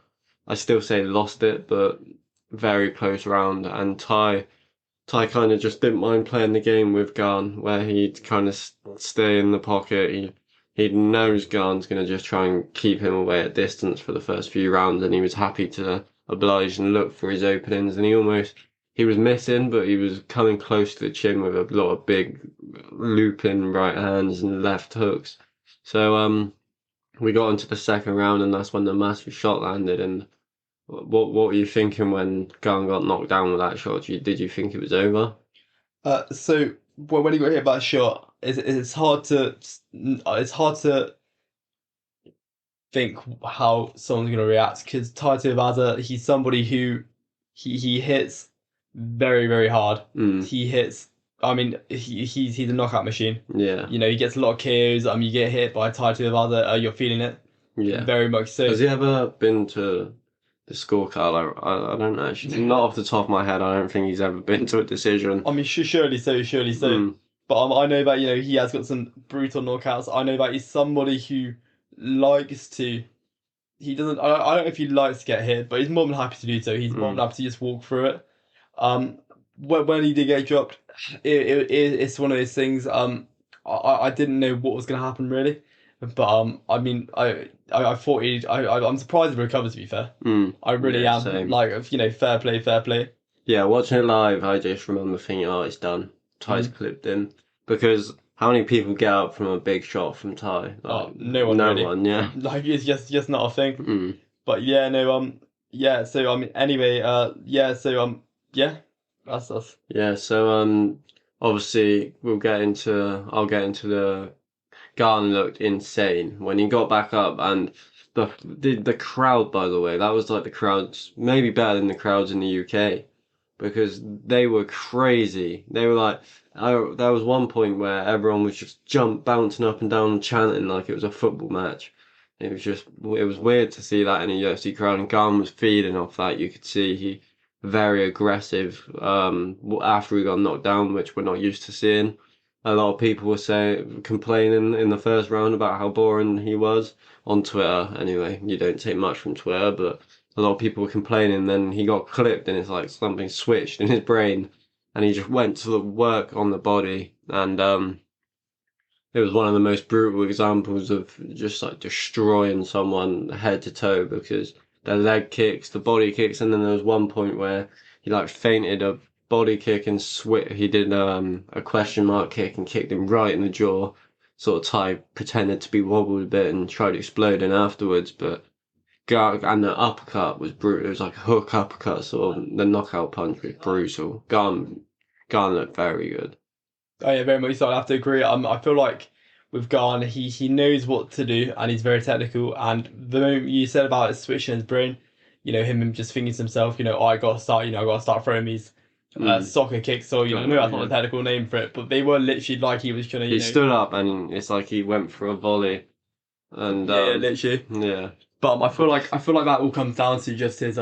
I still say lost it, but very close round. And Ty kind of just didn't mind playing the game with Garn, where he'd kind of stay in the pocket. He knows Garn's going to just try and keep him away at distance for the first few rounds, and he was happy to oblige and look for his openings. And he was missing, but he was coming close to the chin with a lot of big looping right hands and left hooks. So we got into the second round, and that's when the massive shot landed. And what were you thinking when Garn got knocked down with that shot? Did you think it was over? So when you got hit by a shot, it's hard to think how someone's going to react because Taito Vazza, he's somebody who he hits very, very hard. Mm, He hits. I mean, he's a knockout machine. yeah, He gets a lot of KOs. You get hit by Taito Vazza, you're feeling it yeah. very much so. Has he ever been to the scorecard? I don't know. Not off the top of my head, I don't think he's ever been to a decision. I mean, surely so, surely so. Mm, But I know that he has got some brutal knockouts. I know that he's somebody who likes to. He doesn't. I don't know if he likes to get hit, but he's more than happy to do so. He's more than mm, happy to just walk through it. When he did get dropped, it's one of those things. I didn't know what was going to happen really, but I mean, I thought I'm surprised he recovered. To be fair, I really yeah, am. same. Like, fair play, fair play. Yeah, watching it live, I just remember thinking, oh, it's done. Ty's Mm. clipped in. Because how many people get up from a big shot from Ty? Oh, Like, no one no really. one, yeah. Like, it's just not a thing. Mm. But yeah, no, yeah. So I mean, anyway, yeah. So yeah, that's us. Yeah, so obviously I'll get into the Garn looked insane when he got back up and the crowd, by the way, that was like the crowds maybe better than the crowds in the UK because they were crazy. They were like there was one point where everyone was just bouncing up and down and chanting like it was a football match. It was weird to see that in a UFC crowd and Garn was feeding off that. You could see he very aggressive after he got knocked down, which we're not used to seeing. A lot of people were complaining in the first round about how boring he was on Twitter. Anyway, you don't take much from Twitter, but a lot of people were complaining. Then he got clipped, and it's like something switched in his brain, and he just went to the work on the body, and it was one of the most brutal examples of just like destroying someone head to toe because the leg kicks, the body kicks, and then there was one point where he like fainted body kick and he did a question mark kick and kicked him right in the jaw. Sort of Ty pretended to be wobbled a bit and tried exploding afterwards, but and the uppercut was brutal. It was like a hook uppercut, sort of. The knockout punch was brutal. Garn looked very good. Oh yeah, very much so. I have to agree. I feel like with Garn, he knows what to do and he's very technical. And the moment you said about it switching his brain, him just thinking to himself, oh, I gotta start, I gotta start throwing these Mm. soccer kicks. So I know that's not Yeah. the technical name for it, but they were literally like he was trying to, He stood up and it's like he went for a volley. And yeah, literally. yeah. But I feel like that all comes down to just his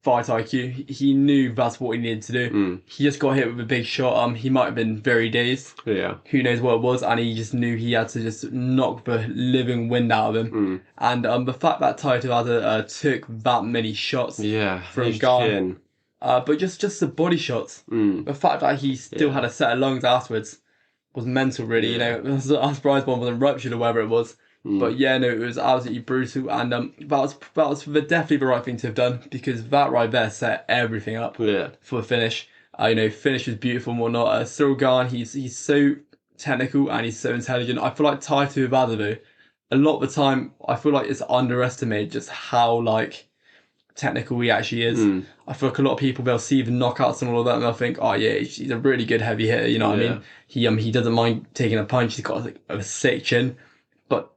fight IQ. He knew that's what he needed to do. Mm. He just got hit with a big shot. He might have been very dazed. Yeah. Who knows what it was, and he just knew he had to just knock the living wind out of him. Mm. And the fact that Taito Ada took that many shots Yeah. from His Garn, chin. but just the body shots, Mm. the fact that he still Yeah. had a set of lungs afterwards was mental. Really, Yeah. I'm surprised one wasn't ruptured or whatever it was. Mm. But yeah, no, it was absolutely brutal, and that was definitely the right thing to have done because that right there set everything up Yeah. for the finish. Finish was beautiful and whatnot. Cyril Gahn, he's so technical and he's so intelligent. I feel like Taito Ibada though, a lot of the time I feel like it's underestimated just how like technical he actually is. Mm. I feel like a lot of people they'll see the knockouts and all of that and they'll think, oh yeah, he's a really good heavy hitter. You know what I Yeah. mean? He doesn't mind taking a punch. He's got like a sick chin, but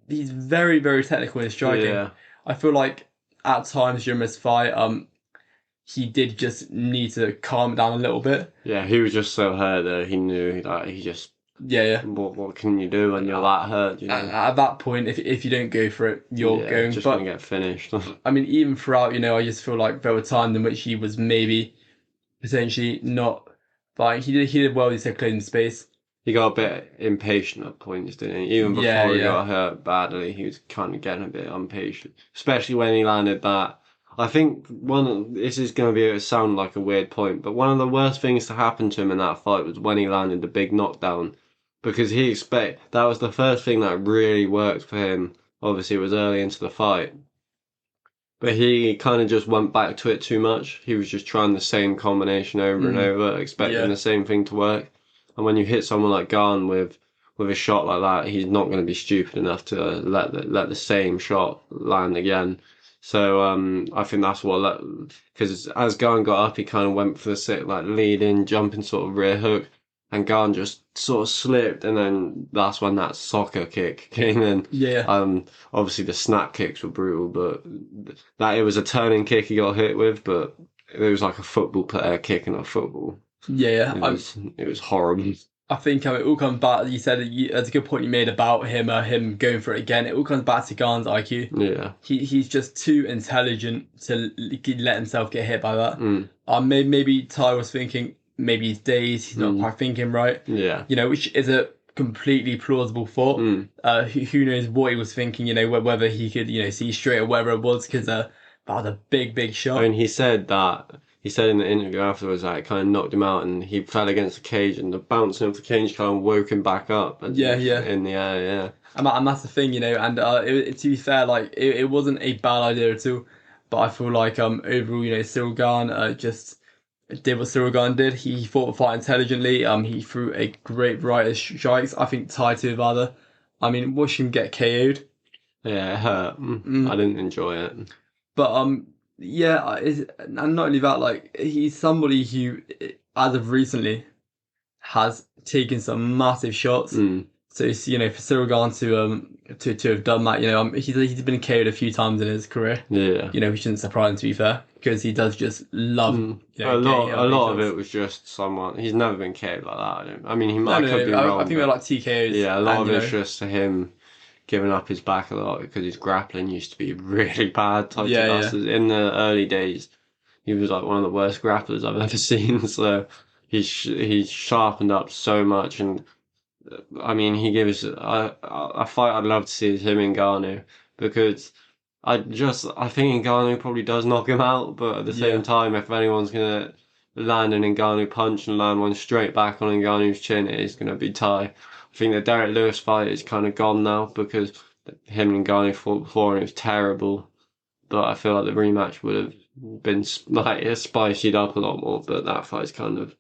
he's very very technical in his striking. Yeah. I feel like at times during this fight, he did just need to calm down a little bit. Yeah. He was just so hurt that he knew that he just Yeah. what can you do when you're that hurt? You know. At that point, if you don't go for it, you're going. Just But gonna get finished. I mean, even throughout, I just feel like there were times in which he was maybe potentially not fine. He did well. He said clearing space. He got a bit impatient at points, didn't he? Even before Yeah, he yeah. got hurt badly, he was kind of getting a bit impatient, especially when he landed that. I think this is going to sound like a weird point, but one of the worst things to happen to him in that fight was when he landed the big knockdown, because that was the first thing that really worked for him. Obviously, it was early into the fight, but he kind of just went back to it too much. He was just trying the same combination over and over, expecting Yeah. the same thing to work. And when you hit someone like Garn with a shot like that, he's not going to be stupid enough to let the same shot land again. So I think that's what because as Garn got up, he kind of went for the sick like lead in, jumping sort of rear hook, and Garn just sort of slipped, and then that's when that soccer kick came in. Yeah. Obviously the snap kicks were brutal, but that it was a turning kick he got hit with, but it was like a football player kicking a football. Yeah. It was horrible. I think it all comes back. You said that's a good point you made about him going for it again. It all comes back to Garn's IQ. Yeah. He's just too intelligent to let himself get hit by that. Mm. Maybe Ty was thinking maybe he's dazed. He's not quite thinking right. Yeah. Which is a completely plausible thought. Who knows what he was thinking? Whether he could see straight or whether it was because that was a big shot. I mean, he said in the interview afterwards that it kind of knocked him out and he fell against the cage and the bouncing of the cage kind of woke him back up. In the air, yeah. And that's the thing, and to be fair, like it wasn't a bad idea at all. But I feel like overall, Cyril Gahn just did what Cyril Gahn did. He fought the fight intelligently. He threw a great variety of strikes. I think Taito Ibada, watching him get KO'd. Yeah, it hurt. I didn't enjoy it. But yeah, and not only that, like he's somebody who, as of recently, has taken some massive shots. So for Cyril Gahn to have done that, he's been KO'd a few times in his career. Yeah. Which isn't surprising to be fair, because he does just love. A lot of it was just someone. He's never been KO'd like that. I mean, he might could be wrong. I think they're like TKOs. Yeah, a lot of it's just him giving up his back a lot because his grappling used to be really bad. In the early days, he was like one of the worst grapplers I've ever seen. So he's sharpened up so much, and I mean, he gives a fight I'd love to see is him and Ngannou, because I think Ngannou probably does knock him out, but at the same time, if anyone's gonna land an Ngannou punch and land one straight back on Ngannou's chin, it is gonna be Ty. I think the Derek Lewis fight is kind of gone now because him and Ngannou fought before and it was terrible. But I feel like the rematch would have been like it's spicied up a lot more, but that fight's kind of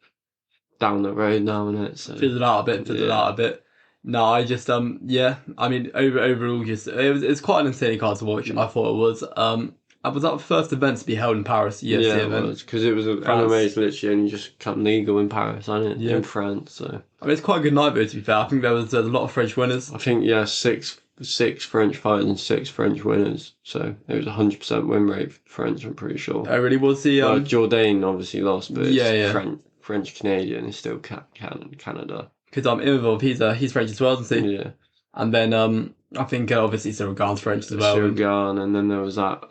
down the road now, isn't it? So Fizzled out a bit, fizzled out yeah, a bit. No, I just yeah. I mean, overall, just it's quite an insane card to watch. I thought it was. I was that first event to be held in Paris, UFC yeah, it event, was because it was MMA France. is literally only just become legal in Paris, hasn't it? Yeah, In France, so I mean it's quite a good night though. To be fair, I think there was a lot of French winners. I think yeah, six French fighters and six French winners. So it was 100% win rate for the French. I'm pretty sure. I really was the Well, Jourdain obviously lost, but it's yeah, yeah, French Canadian is still Canada. because Imavov he's French as well, isn't he? Yeah, And then I think obviously Cyril Gane's French as well, and Sirigan, and then there was that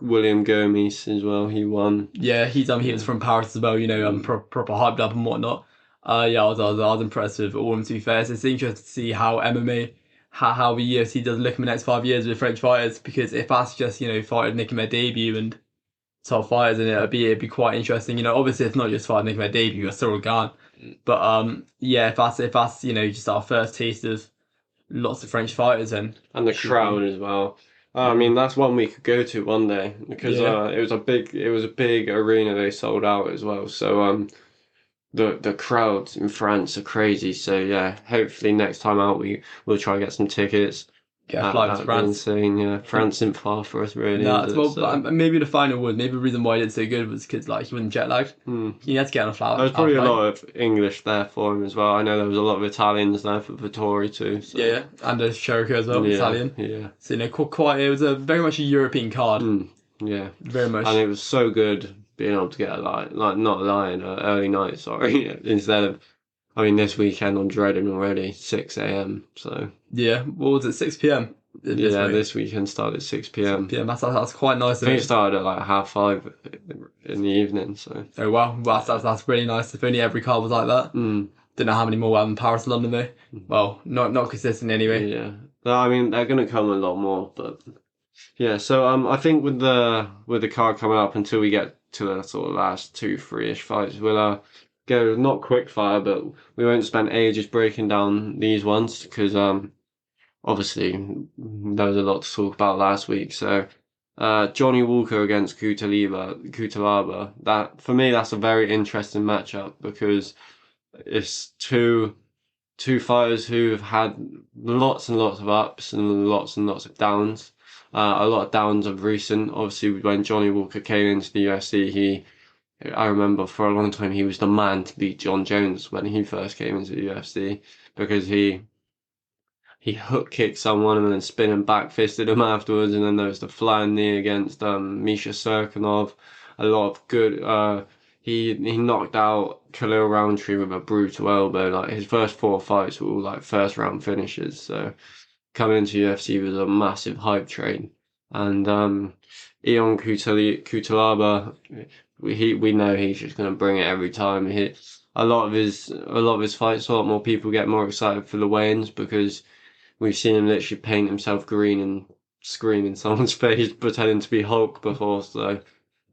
William Gomes as well. He won. yeah, he was Yeah. from Paris as well, proper hyped up and whatnot. Yeah, I was impressed with all of them to be fair. So it's interesting to see how MMA, how the UFC does look in the next 5 years with French fighters, because if that's just, fighters making their debut and top fighters in it, it'd be quite interesting. Obviously it's not just fighters making their debut, it's still gone. But yeah, if that's just our first taste of lots of French fighters, then And the should crowd be as well. I mean, that's one we could go to one day because yeah. it was a big arena they sold out as well. So the crowds in France are crazy. So yeah, hopefully next time out we'll try and get some tickets. Get a That flight to that'd be France. insane. Yeah, France isn't far for us really, No, is it? well, but So maybe the final was maybe the reason why he did so good was because he wasn't jet lagged. hmm. He had to get on a There was our probably a flight. lot of English there for him as well. I know there was a lot of Italians there for Vittori too. Yeah, So yeah, and a Cherokee as well, yeah, Italian. yeah. So quite. It was a very much a European card, Mm, yeah. very And much. it was so good being able to get a like not a lion, early night, sorry, instead of, I mean, this weekend I'm dreading already, 6 a.m. So Yeah, what was it? 6 p.m. this yeah, week. this weekend started at 6 p.m. 6 p.m. That's quite nice I of think it it. started at like 5:30 in the evening. So Oh wow, that's really nice. If only every card was like that. mm, Don't know how many more in Paris, and London though. Well, not consistent anyway. yeah, no, I mean they're gonna come a lot more, but yeah. So I think with the card coming up until we get to the sort of last 2, 3-ish fights, we'll go not quick fire, but we won't spend ages breaking down these ones because obviously there was a lot to talk about last week. So Johnny Walker against Kutalaba. That for me that's a very interesting matchup because it's two fighters who have had lots and lots of ups and lots of downs. A lot of downs of recent. Obviously, when Johnny Walker came into the UFC, I remember for a long time he was the man to beat John Jones when he first came into the UFC because he hook kicked someone and then spin and back fisted him afterwards, and then there was the flying knee against Misha Serkinov. A lot of good. He knocked out Khalil Roundtree with a brutal elbow. Like his first 4 fights were all like first round finishes. So coming into UFC was a massive hype train. And Ion Kutalaba, we know he's just going to bring it every time. A lot of his fights, a lot more people get more excited for the weigh-ins because we've seen him literally paint himself green and scream in someone's face, pretending to be Hulk before. So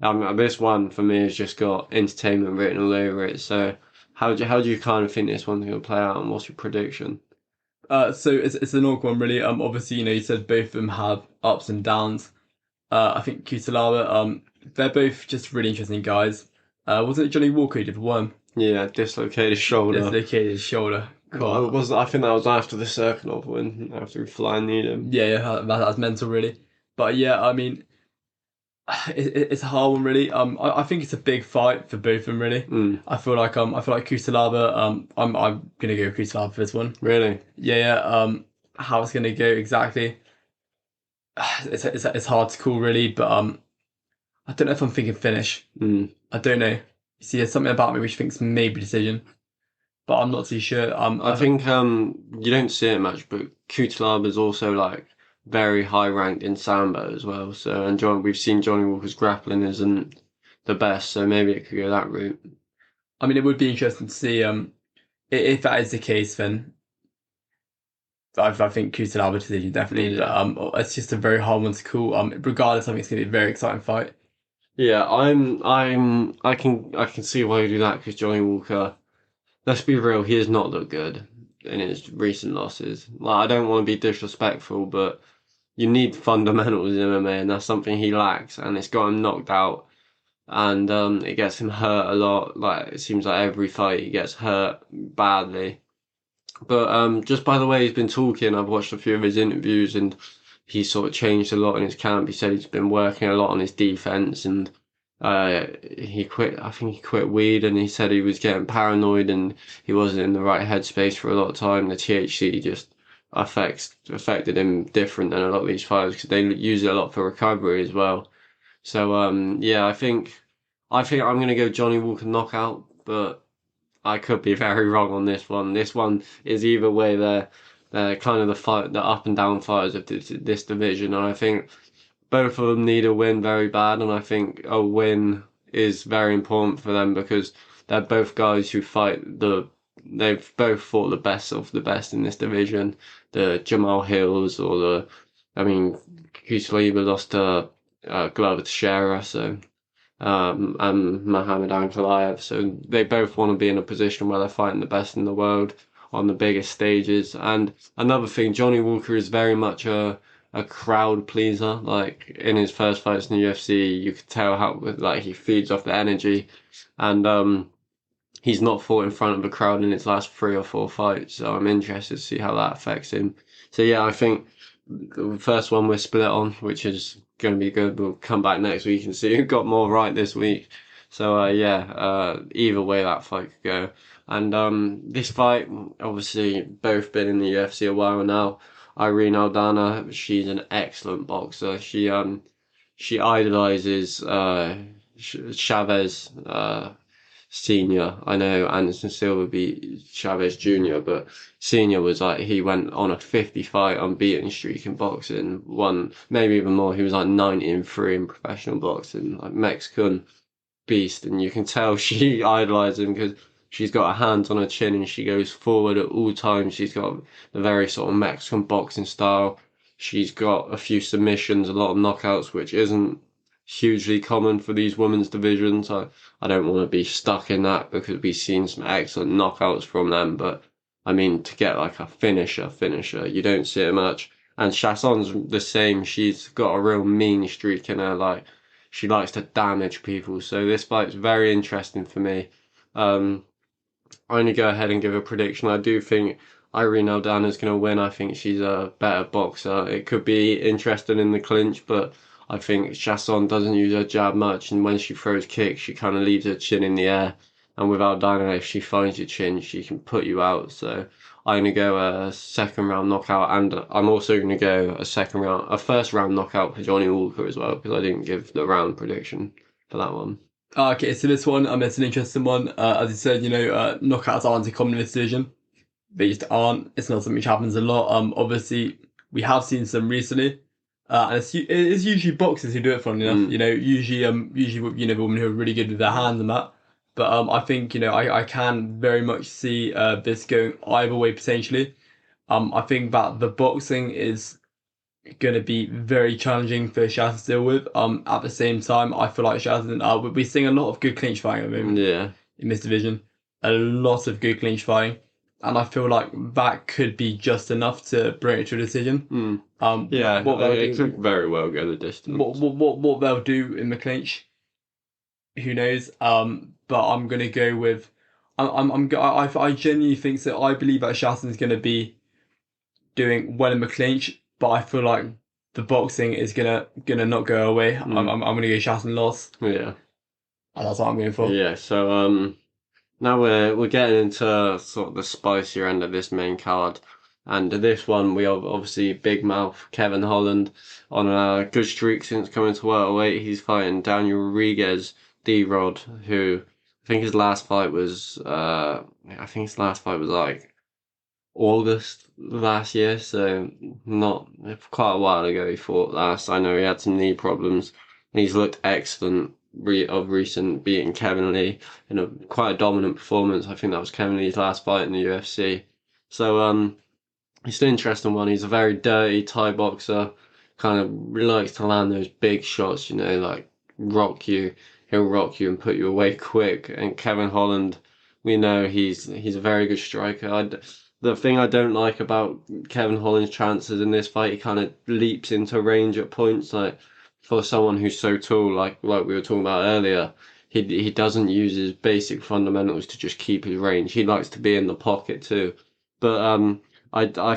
this one for me has just got entertainment written all over it. So how do you kind of think this one's going to play out, and what's your prediction? So it's an awkward one really. Obviously you said both of them have ups and downs. I think Kutalaba, they're both just really interesting guys. Was it Johnny Walker who did one? Yeah, dislocated shoulder. Dislocated his shoulder. Well, Cool. it wasn't. I think that was after the Serkinov win, after he flying kneed him. Yeah, yeah, that's mental really. But yeah, I mean, it's a hard one really. I think it's a big fight for both of them really. Mm, I feel like Kutalaba. I'm gonna go Kutalaba for this one. really? Yeah, yeah. How it's gonna go exactly? It's hard to call really, but I don't know if I'm thinking finish. Mm. I don't know. You see, there's something about me which thinks maybe decision, but I'm not too sure. I think you don't see it much, but Kutalaba is also like very high ranked in sambo as well. So and we've seen Johnny Walker's grappling isn't the best, so maybe it could go that route. I mean, it would be interesting to see. If that is the case, then I think Kutalaba decision definitely. But Yeah. it's just a very hard one to call. Regardless, I think it's gonna be a very exciting fight. Yeah, I can see why you do that because Johnny Walker, let's be real, he has not looked good in his recent losses. Like I don't want to be disrespectful, but you need fundamentals in MMA, and that's something he lacks, and it's got him knocked out, and it gets him hurt a lot. Like it seems like every fight he gets hurt badly. But just by the way he's been talking, I've watched a few of his interviews, and he's sort of changed a lot in his camp. He said he's been working a lot on his defense, and he quit. I think he quit weed, and he said he was getting paranoid, and he wasn't in the right headspace for a lot of time. The THC just affected him different than a lot of these fighters because they use it a lot for recovery as well. So yeah, I think I'm gonna go Johnny Walker knockout, but I could be very wrong on this one. This one is either way. They're kind of the up and down fighters of this division, and I think both of them need a win very bad, and I think a win is very important for them because they're both guys who fight they've both fought the best of the best in this division. The Jamal Hills or I mean, Kusleva lost to Glover Teixeira, so and Muhammad Ankalaev. So they both want to be in a position where they're fighting the best in the world on the biggest stages. And another thing, Johnny Walker is very much a crowd pleaser. Like in his first fights in the UFC, you could tell how like he feeds off the energy, and he's not fought in front of a crowd in his last 3 or 4 fights. So I'm interested to see how that affects him. So yeah, I think the first one we're split on, which is going to be good. We'll come back next week and see who got more right this week. So yeah, either way that fight could go. And this fight, obviously, both been in the UFC a while now. Irene Aldana, she's an excellent boxer. She idolizes Chavez Senior. I know Anderson Silva beat Chavez Jr., but Senior was like he went on a 50 fight unbeaten streak in boxing, won maybe even more. He was like 90-3 in professional boxing, like Mexican beast, and you can tell she idolizes him because she's got her hands on her chin and she goes forward at all times. She's got the very sort of Mexican boxing style. She's got a few submissions, a lot of knockouts, which isn't hugely common for these women's divisions. I don't want to be stuck in that because we've seen some excellent knockouts from them, but I mean to get like a finisher, you don't see it much. And Chasson's the same. She's got a real mean streak in her, like she likes to damage people. So this fight's very interesting for me. Um, I'm gonna go ahead and give a prediction. I do think Irene Aldana's gonna win. I think she's a better boxer. It could be interesting in the clinch, but I think Chasson doesn't use her jab much, and when she throws kicks, she kind of leaves her chin in the air. And with Aldana, if she finds your chin, she can put you out. So I'm gonna go a second round knockout, and I'm also gonna go a first round knockout for Johnny Walker as well because I didn't give the round prediction for that one. Okay, so this one, it's an interesting one. As you said, knockouts aren't a common in this division. They just aren't. It's not something which happens a lot. Obviously, we have seen some recently. And it's usually boxers who do it, funnily enough. Usually the women who are really good with their hands and that. But I think I can very much see this going either way potentially. I think that the boxing is going to be very challenging for Shaz to deal with. At the same time, I feel like Shaz we're seeing a lot of good clinch fighting at the moment Yeah. in this division. A lot of good clinch fighting. And I feel like that could be just enough to bring it to a decision. Yeah, What they'll it do, could very well go the distance. what they'll do in the clinch, who knows? But I'm gonna go with, I genuinely think so. I believe that Shaston's gonna be doing well in the clinch, but I feel like the boxing is gonna not go away. I'm gonna go Shaston loss, Yeah. and that's what I'm going for. Yeah, so now we're getting into sort of the spicier end of this main card. And this one, we have obviously Big Mouth Kevin Holland on a good streak since coming to welterweight. He's fighting Daniel Rodriguez D-Rod, who I think his last fight was like August last year, so not quite a while ago he fought last. I know he had some knee problems, and he's looked excellent of recent, beating Kevin Lee in a quite a dominant performance. I think that was Kevin Lee's last fight in the UFC. So it's an interesting one. He's a very dirty Thai boxer, kind of really likes to land those big shots, like rock you. He'll rock you and put you away quick. And Kevin Holland, we know he's a very good striker. The thing I don't like about Kevin Holland's chances in this fight, he kind of leaps into range at points. Like for someone who's so tall, like we were talking about earlier, he doesn't use his basic fundamentals to just keep his range. He likes to be in the pocket too. But I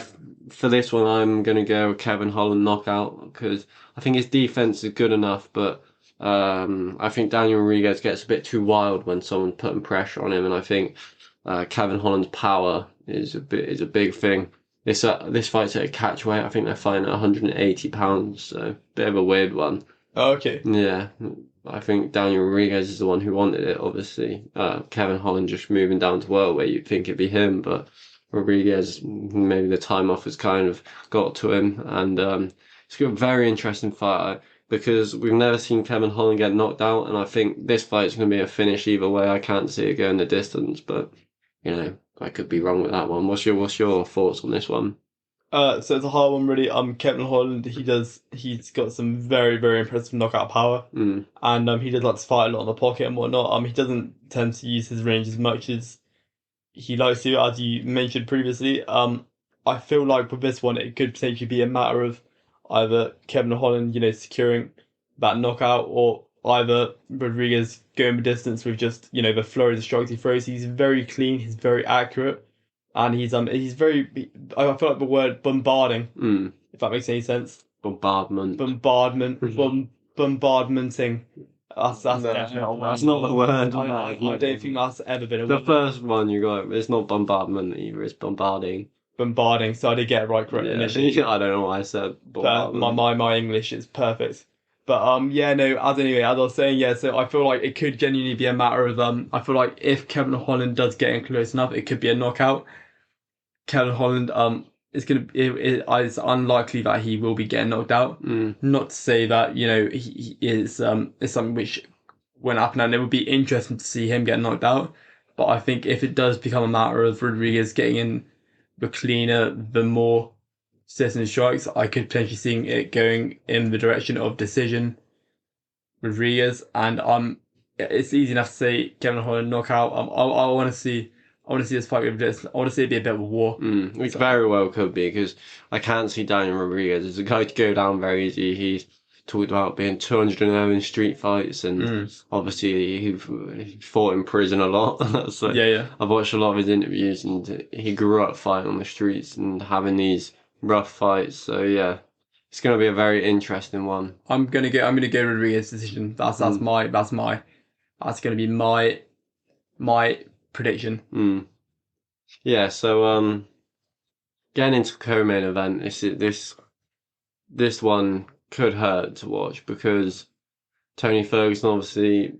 for this one, I'm gonna go Kevin Holland knockout because I think his defense is good enough, but I think Daniel Rodriguez gets a bit too wild when someone's putting pressure on him, and I think Kevin Holland's power is a big thing. This fight's at a catch weight. I think they're fighting at 180 pounds, so bit of a weird one. Oh, okay. Yeah, I think Daniel Rodriguez is the one who wanted it. Obviously, Kevin Holland just moving down to welterweight, you'd think it'd be him, but Rodriguez maybe the time off has kind of got to him, and it's a very interesting fight because we've never seen Kevin Holland get knocked out, and I think this fight's going to be a finish either way. I can't see it going the distance, but I could be wrong with that one. What's your thoughts on this one? So it's a hard one, really. Kevin Holland, he's got some very, very impressive knockout power, Mm, and he does like to fight a lot in the pocket and whatnot. He doesn't tend to use his range as much as he likes to, as you mentioned previously. I feel like with this one, it could potentially be a matter of either Kevin Holland, securing that knockout, or either Rodriguez going the distance with just, the flurry of the strikes he throws. He's very clean, he's very accurate, and he's very. I feel like the word bombarding, mm. if that makes any sense. Bombardment. Bombardmenting. That's No, definitely not a that's word. not the word. I don't think that's ever been a The word. first one you got, it's not bombardment either, it's bombarding. Bombarding, so I did get it right correct Yeah, initially. I don't know why I said But my, bombardment. my my English is perfect. But yeah, no, as I was saying, yeah, so I feel like it could genuinely be a matter of I feel like if Kevin Holland does get in close enough, it could be a knockout. Kevin Holland is gonna it's unlikely that he will be getting knocked out. Mm, Not to say that, he is something which won't happen, and it would be interesting to see him get knocked out. But I think if it does become a matter of Rodriguez getting in the cleaner, the more certain strikes, I could potentially see it going in the direction of decision Rodriguez, and it's easy enough to say Kevin Holland knockout. I want to see this fight with this. I want to see it be a bit of a war. which So very well could be because I can't see Daniel Rodriguez as a guy to go down very easy. He's talked about being 211 street fights, and obviously he fought in prison a lot. So yeah, yeah. I've watched a lot of his interviews, and he grew up fighting on the streets and having these rough fights. So yeah, it's going to be a very interesting one. I'm gonna go Rodriguez decision. Mm, That's gonna be my prediction. mm. Yeah. So getting into co-main event, this one could hurt to watch because Tony Ferguson obviously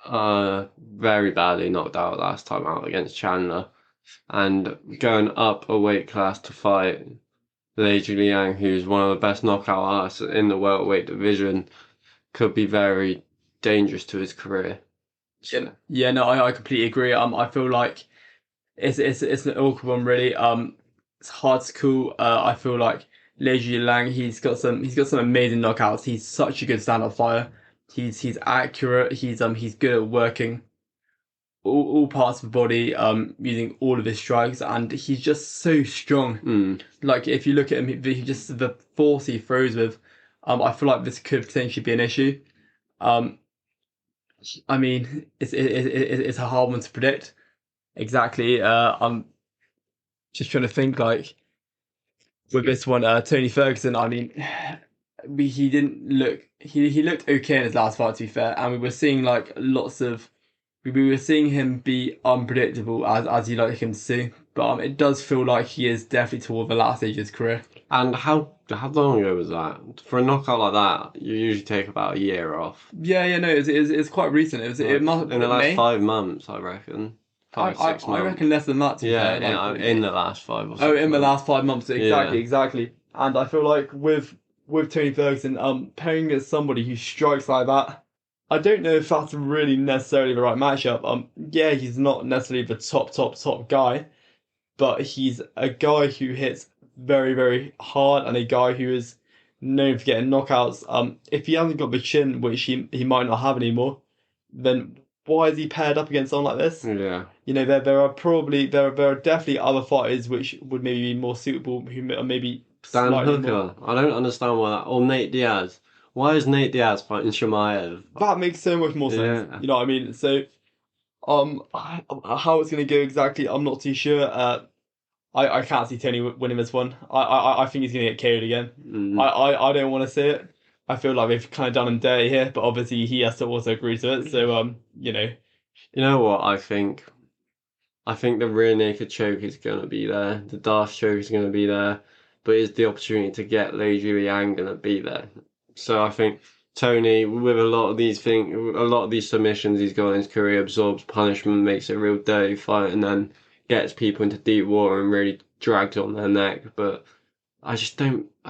very badly knocked out last time out against Chandler, and going up a weight class to fight Lei Liang, who's one of the best knockout artists in the welterweight division, could be very dangerous to his career. Yeah, no, I completely agree. I feel like it's an awkward one, really. It's hard to call. I feel like Leju Lang, he's got some amazing knockouts. He's such a good stand-up fighter. He's accurate. He's good at working all parts of the body, using all of his strikes, and he's just so strong. Mm, Like if you look at him, he just the force he throws with. I feel like this could potentially be an issue. Um, I mean, it's a hard one to predict exactly. I'm just trying to think like with this one, Tony Ferguson. I mean, he didn't look he looked okay in his last fight, to be fair, and we were seeing like lots of we were seeing him be unpredictable as you like him to see. But it does feel like he is definitely toward the last stage of his career. and how long ago was that? For a knockout like that, you usually take about a year off. Yeah, yeah, no, it's quite recent. It Like, must in the last May. 5 months, I reckon. I, Five, I six I months. reckon less than that, to be Yeah, fair. Like in the last 5 or oh, 6 in the months. last 5 months, Yeah. exactly. And I feel like with Tony Ferguson, pairing against somebody who strikes like that, I don't know if that's really necessarily the right matchup. Yeah, he's not necessarily the top guy, but he's a guy who hits very, very hard, and a guy who is known for getting knockouts. If he hasn't got the chin, which he might not have anymore, then why is he paired up against someone like this? Yeah. You know, there are definitely other fighters which would maybe be more suitable, who are maybe Dan slightly more. Hooker. I don't understand why that. Or Nate Diaz. Why is Nate Diaz fighting Shamaev? That makes so much more sense. Yeah. You know what I mean? So, how it's gonna go exactly, I'm not too sure. I can't see Tony winning this one. I think he's gonna get KO'd again. Mm. I don't want to see it. I feel like they've kind of done him dirty here, but obviously he has to also agree to it. So, you know, You know what I think? I think the rear naked choke is going to be there. The Darth choke is going to be there. But is the opportunity to get Lei Liang going to be there? So I think Tony, with a lot of these submissions he's got in his career, absorbs punishment, makes it a real dirty fight, and then gets people into deep water and really drags on their neck. But I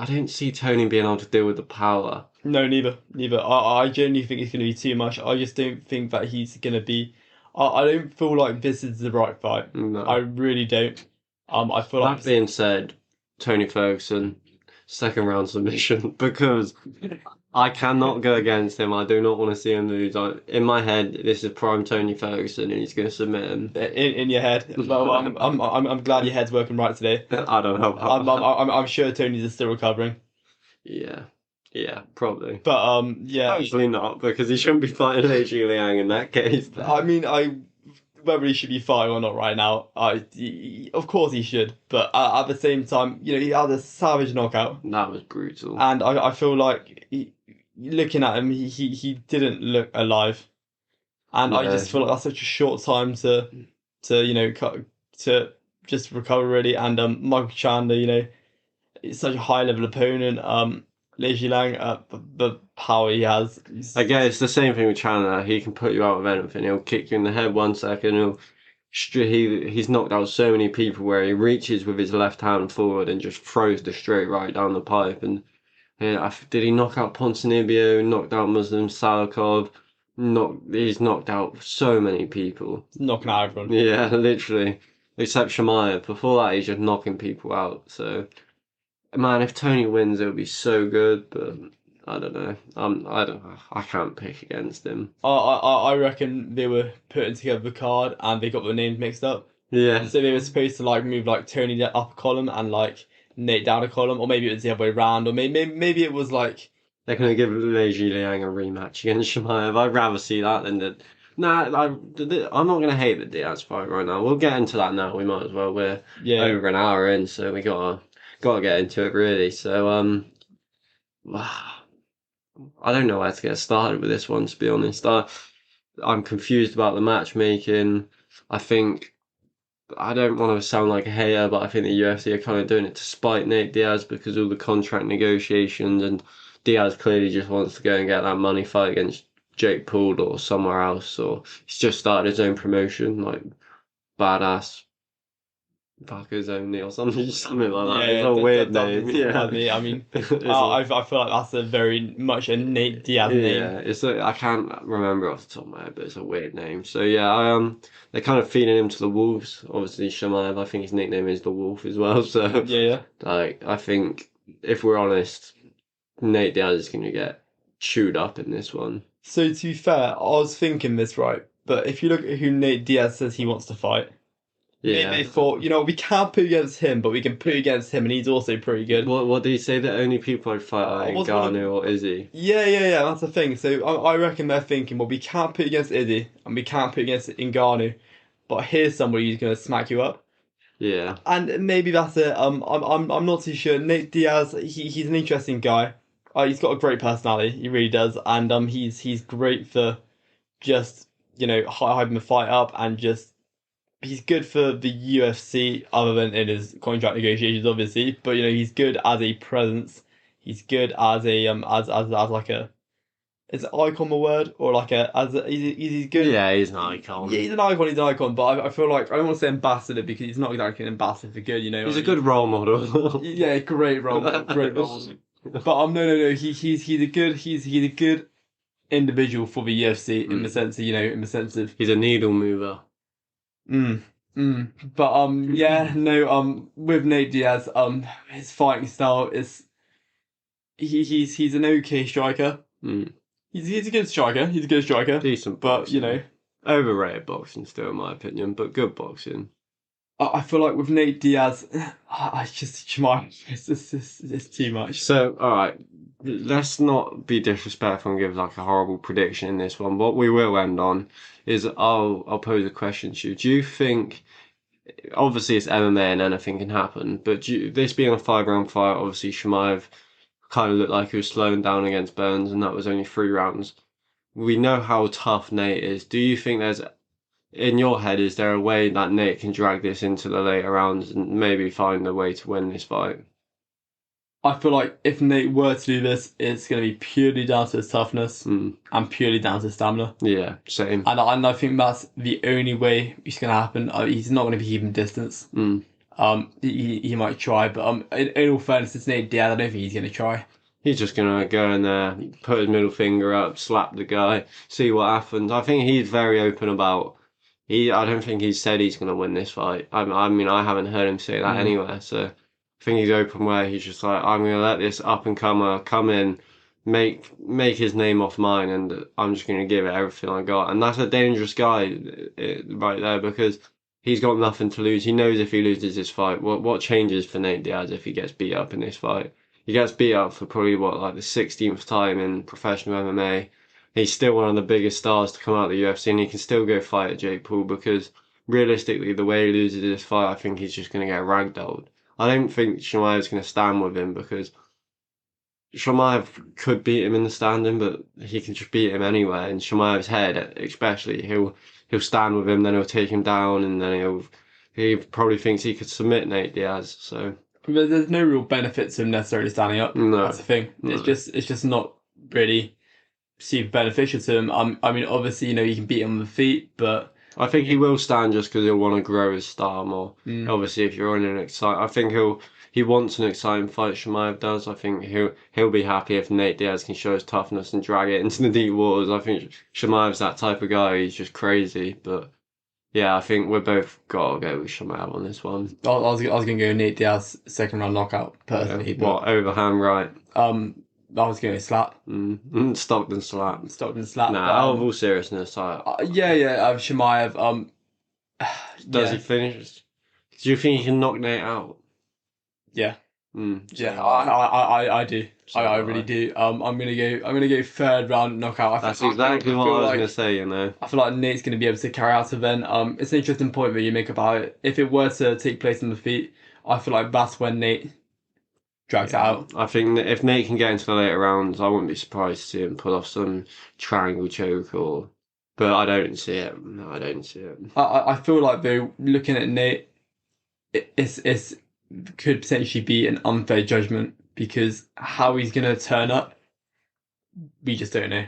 don't see Tony being able to deal with the power. no, neither. I genuinely think it's gonna be too much. I just don't think that he's gonna be. I don't feel like this is the right fight. I No. really don't. I feel like That being said, Tony Ferguson, second round submission because I cannot go against him. I do not want to see him lose. In my head, this is prime Tony Ferguson, and he's going to submit him. in your head. Well, I'm glad your head's working right today. I don't know about that. I'm sure Tony's still recovering. Yeah, yeah, probably. But yeah. Actually not, because he shouldn't be fighting Lei Liang in that case. I mean, whether he should be fighting or not right now, of course he should. But at the same time, you know, he had a savage knockout, That was brutal. and I feel like looking at him, he didn't look alive, and I No. just feel like that's such a short time to you know to just recover really. And Michael Chandler, you know, is such a high level opponent. Lei Lang, the power he has. Again, it's the same thing with Chandler. He can put you out of anything. He'll kick you in the head 1 second. He's knocked out so many people where he reaches with his left hand forward and just throws the straight right down the pipe. And yeah, did he knock out Ponzinibbio? Knocked out Muslim Salikov? He's knocked out so many people. Knocking out everyone. Yeah, literally, except Shamaev. Before that, he's just knocking people out. So, man, if Tony wins, it would be so good. But I don't know. I don't. I can't pick against him. I reckon they were putting together the card and they got the names mixed up. Yeah, So they were supposed to like move like Tony up a column and like Nate down a column, or maybe it was the other way around, or maybe it was like they're gonna give Lei Liang a rematch against Shamaev. I'd rather see that than the. Nah, I'm not gonna hate the Diaz fight right now. We'll get into that now. We might as well. We're yeah. over an hour in, so we gotta get into it really. So I don't know where to get started with this one, to be honest. I'm confused about the matchmaking. I think I don't want to sound like a hater, but I think the UFC are kind of doing it to spite Nate Diaz because of all the contract negotiations, and Diaz clearly just wants to go and get that money fight against Jake Paul or somewhere else, or he's just started his own promotion, like Badass Fuckers Only or something like that. It's a weird name. Yeah, Me. I mean, I feel like that's a very much a Nate Diaz name. Yeah, I can't remember off the top of my head, but it's a weird name. So yeah, they're kind of feeding him to the wolves. Obviously, Shamaev, I think his nickname is the Wolf as well. So Yeah. like, I think if we're honest, Nate Diaz is going to get chewed up in this one. So to be fair, I was thinking this right, but if you look at who Nate Diaz says he wants to fight, Yeah. they thought, you know, we can't put against him, but we can put against him, and he's also pretty good. What did he say? The only people I'd fight are Ngannou or Izzy. Yeah, that's the thing. So I reckon they're thinking, well, we can't put against Izzy, and we can't put against Ngannou, but here's somebody who's going to smack you up. Yeah. And maybe that's it. I'm not too sure. Nate Diaz, he's an interesting guy. He's got a great personality. He really does, and he's great for just, you know, hyping the fight up, and just he's good for the UFC other than in his contract negotiations, obviously. But you know, he's good as a presence. He's good as a as like a, is icon the word, or like he's good. Yeah, he's an icon. Yeah, he's an icon. He's an icon. But I feel like I don't want to say ambassador because he's not exactly an ambassador for good. You know, He's a good role model. yeah, great role, great role. But no. He's a good individual for the UFC in the sense of, you know, in the sense of He's a needle mover. But yeah, no, with Nate Diaz, his fighting style is he's an okay striker. Mm. He's a good striker. He's a good striker. Decent But boxer. you know, Overrated boxing still, in my opinion, but good boxing. I feel like with Nate Diaz, I just Shamaev, it's too much. So, all right, let's not be disrespectful and give like a horrible prediction in this one. What we will end on is I'll pose a question to you. Do you think, obviously it's MMA and anything can happen, but this being a 5 round fight, obviously Shamaev kind of looked like he was slowing down against Burns, and that was only 3 rounds. We know how tough Nate is. Do you think there's, in your head, is there a way that Nate can drag this into the later rounds and maybe find a way to win this fight? I feel like if Nate were to do this, it's going to be purely down to his toughness Mm, and purely down to his stamina. yeah, same. And I think that's the only way it's going to happen. He's not going to be keeping distance. Mm. He might try, but in all fairness, it's Nate Diaz. I don't think he's going to try. He's just gonna go in there, put his middle finger up, slap the guy, see what happens. I think he's very open about. I don't think he's said he's gonna win this fight. I mean, I haven't heard him say that Mm. anywhere. So I think he's open where he's just like, I'm gonna let this up and comer come in, make his name off mine, and I'm just gonna give it everything I got. And that's a dangerous guy right there because he's got nothing to lose. He knows if he loses this fight, what changes for Nate Diaz if he gets beat up in this fight? He gets beat up for probably what, like the 16th time in professional MMA. He's still one of the biggest stars to come out of the UFC, and he can still go fight at Jake Paul because realistically, the way he loses this fight, I think he's just going to get ragdolled. I don't think Chimaev's going to stand with him because Chimaev could beat him in the standing, but he can just beat him anywhere. In Chimaev's head, especially, he'll stand with him, then he'll take him down, and then he probably thinks he could submit Nate Diaz. So But there's no real benefit to him necessarily standing up. no, That's the thing. no. It's just not really super beneficial to him. I mean, obviously, you can beat him on the feet, but I think he will stand just because he'll want to grow his star more. mm, Obviously, if you're in an exciting, I think he wants an exciting fight. Shemaev does. I think he'll be happy if Nate Diaz can show his toughness and drag it into the deep waters. I think Shemaev's that type of guy. He's just crazy. But yeah, I think we're both got to go with Shemaev on this one. I was gonna go Nate Diaz second round knockout personally, What overhand right? I was going to slap Stockton slap. Stockton slap. Nah, But, out of all seriousness, yeah, Shemaev. does Yeah, he finish? Do you think he can knock Nate out? yeah, So yeah. I do. So I really I. do. I'm gonna go third round knockout. That's I feel, exactly I what feel I was like gonna say. You know. I feel like Nate's going to be able to carry out an event. It's an interesting point that you make about it. If it were to take place on the feet, I feel like that's when Nate drags it Yeah, out. I think that if Nate can get into the later rounds, I wouldn't be surprised to see him pull off some triangle choke or. But I don't see it. No, I don't see it. I feel like though looking at Nate, it's could potentially be an unfair judgment because how he's going to turn up, we just don't know.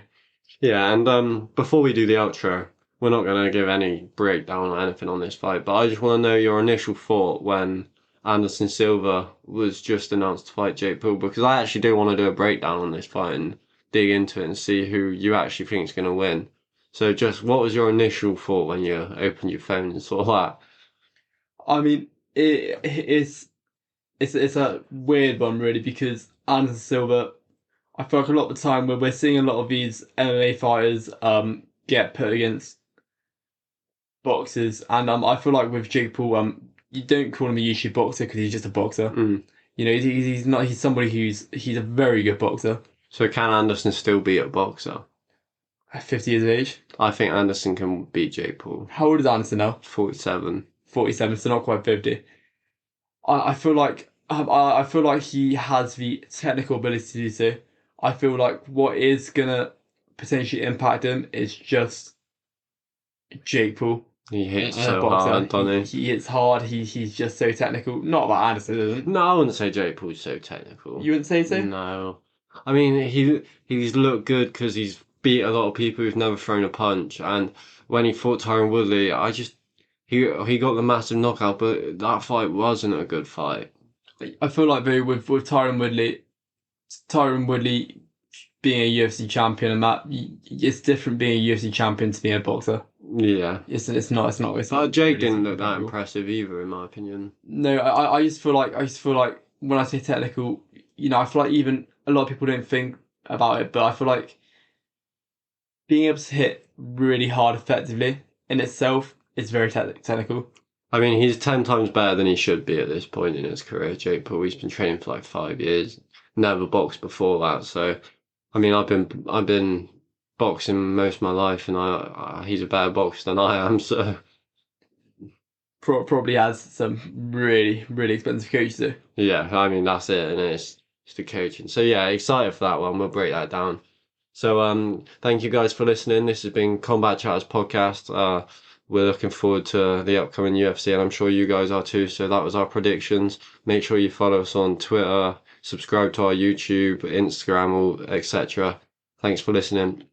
Yeah, and before we do the outro, we're not gonna give any breakdown or anything on this fight, but I just want to know your initial thought when Anderson Silva was just announced to fight Jake Paul, because I actually do want to do a breakdown on this fight and dig into it and see who you actually think is gonna win. So, just what was your initial thought when you opened your phone and saw that? I mean, it's a weird one really because Anderson Silva. I feel like a lot of the time when we're seeing a lot of these MMA fighters get put against boxers, and I feel like with Jake Paul, you don't call him a YouTube boxer because he's just a boxer. Mm. He's not. He's somebody he's a very good boxer. So, can Anderson still beat a boxer? At 50 years of age. I think Anderson can beat Jake Paul. How old is Anderson now? 47. 47, so not quite 50. I feel like I feel like he has the technical ability to do so. I feel like what is gonna potentially impact him is just Jake Paul. He hits And a so boxer. hard, doesn't he? He hits hard. He's just so technical. Not that Anderson isn't. No, I wouldn't say Jake Paul's so technical. You wouldn't say so? No, I mean he's looked good because he's beat a lot of people who've never thrown a punch, and when he fought Tyron Woodley, he got the massive knockout, but that fight wasn't a good fight. I feel like though with Tyron Woodley being a UFC champion and that it's different being a UFC champion to being a boxer. Yeah, It's not. but Jake Really didn't look that comparable. impressive either, in my opinion. No, I just feel like when I say technical, I feel like even a lot of people don't think about it, but I feel like being able to hit really hard effectively in itself is very technical. I mean, he's 10 times better than he should be at this point in his career, Jake Paul. He's been training for like 5 years, never boxed before that. So, I mean, I've been boxing most of my life, and he's a better boxer than I am. So, Probably has some really, really expensive coaches though. yeah, I mean, that's it, and it's the coaching. So, yeah, excited for that one. We'll break that down. So, thank you guys for listening. This has been Combat Chatters podcast. We're looking forward to the upcoming UFC, and I'm sure you guys are too. So that was our predictions. Make sure you follow us on Twitter, subscribe to our YouTube, Instagram, etc. Thanks for listening.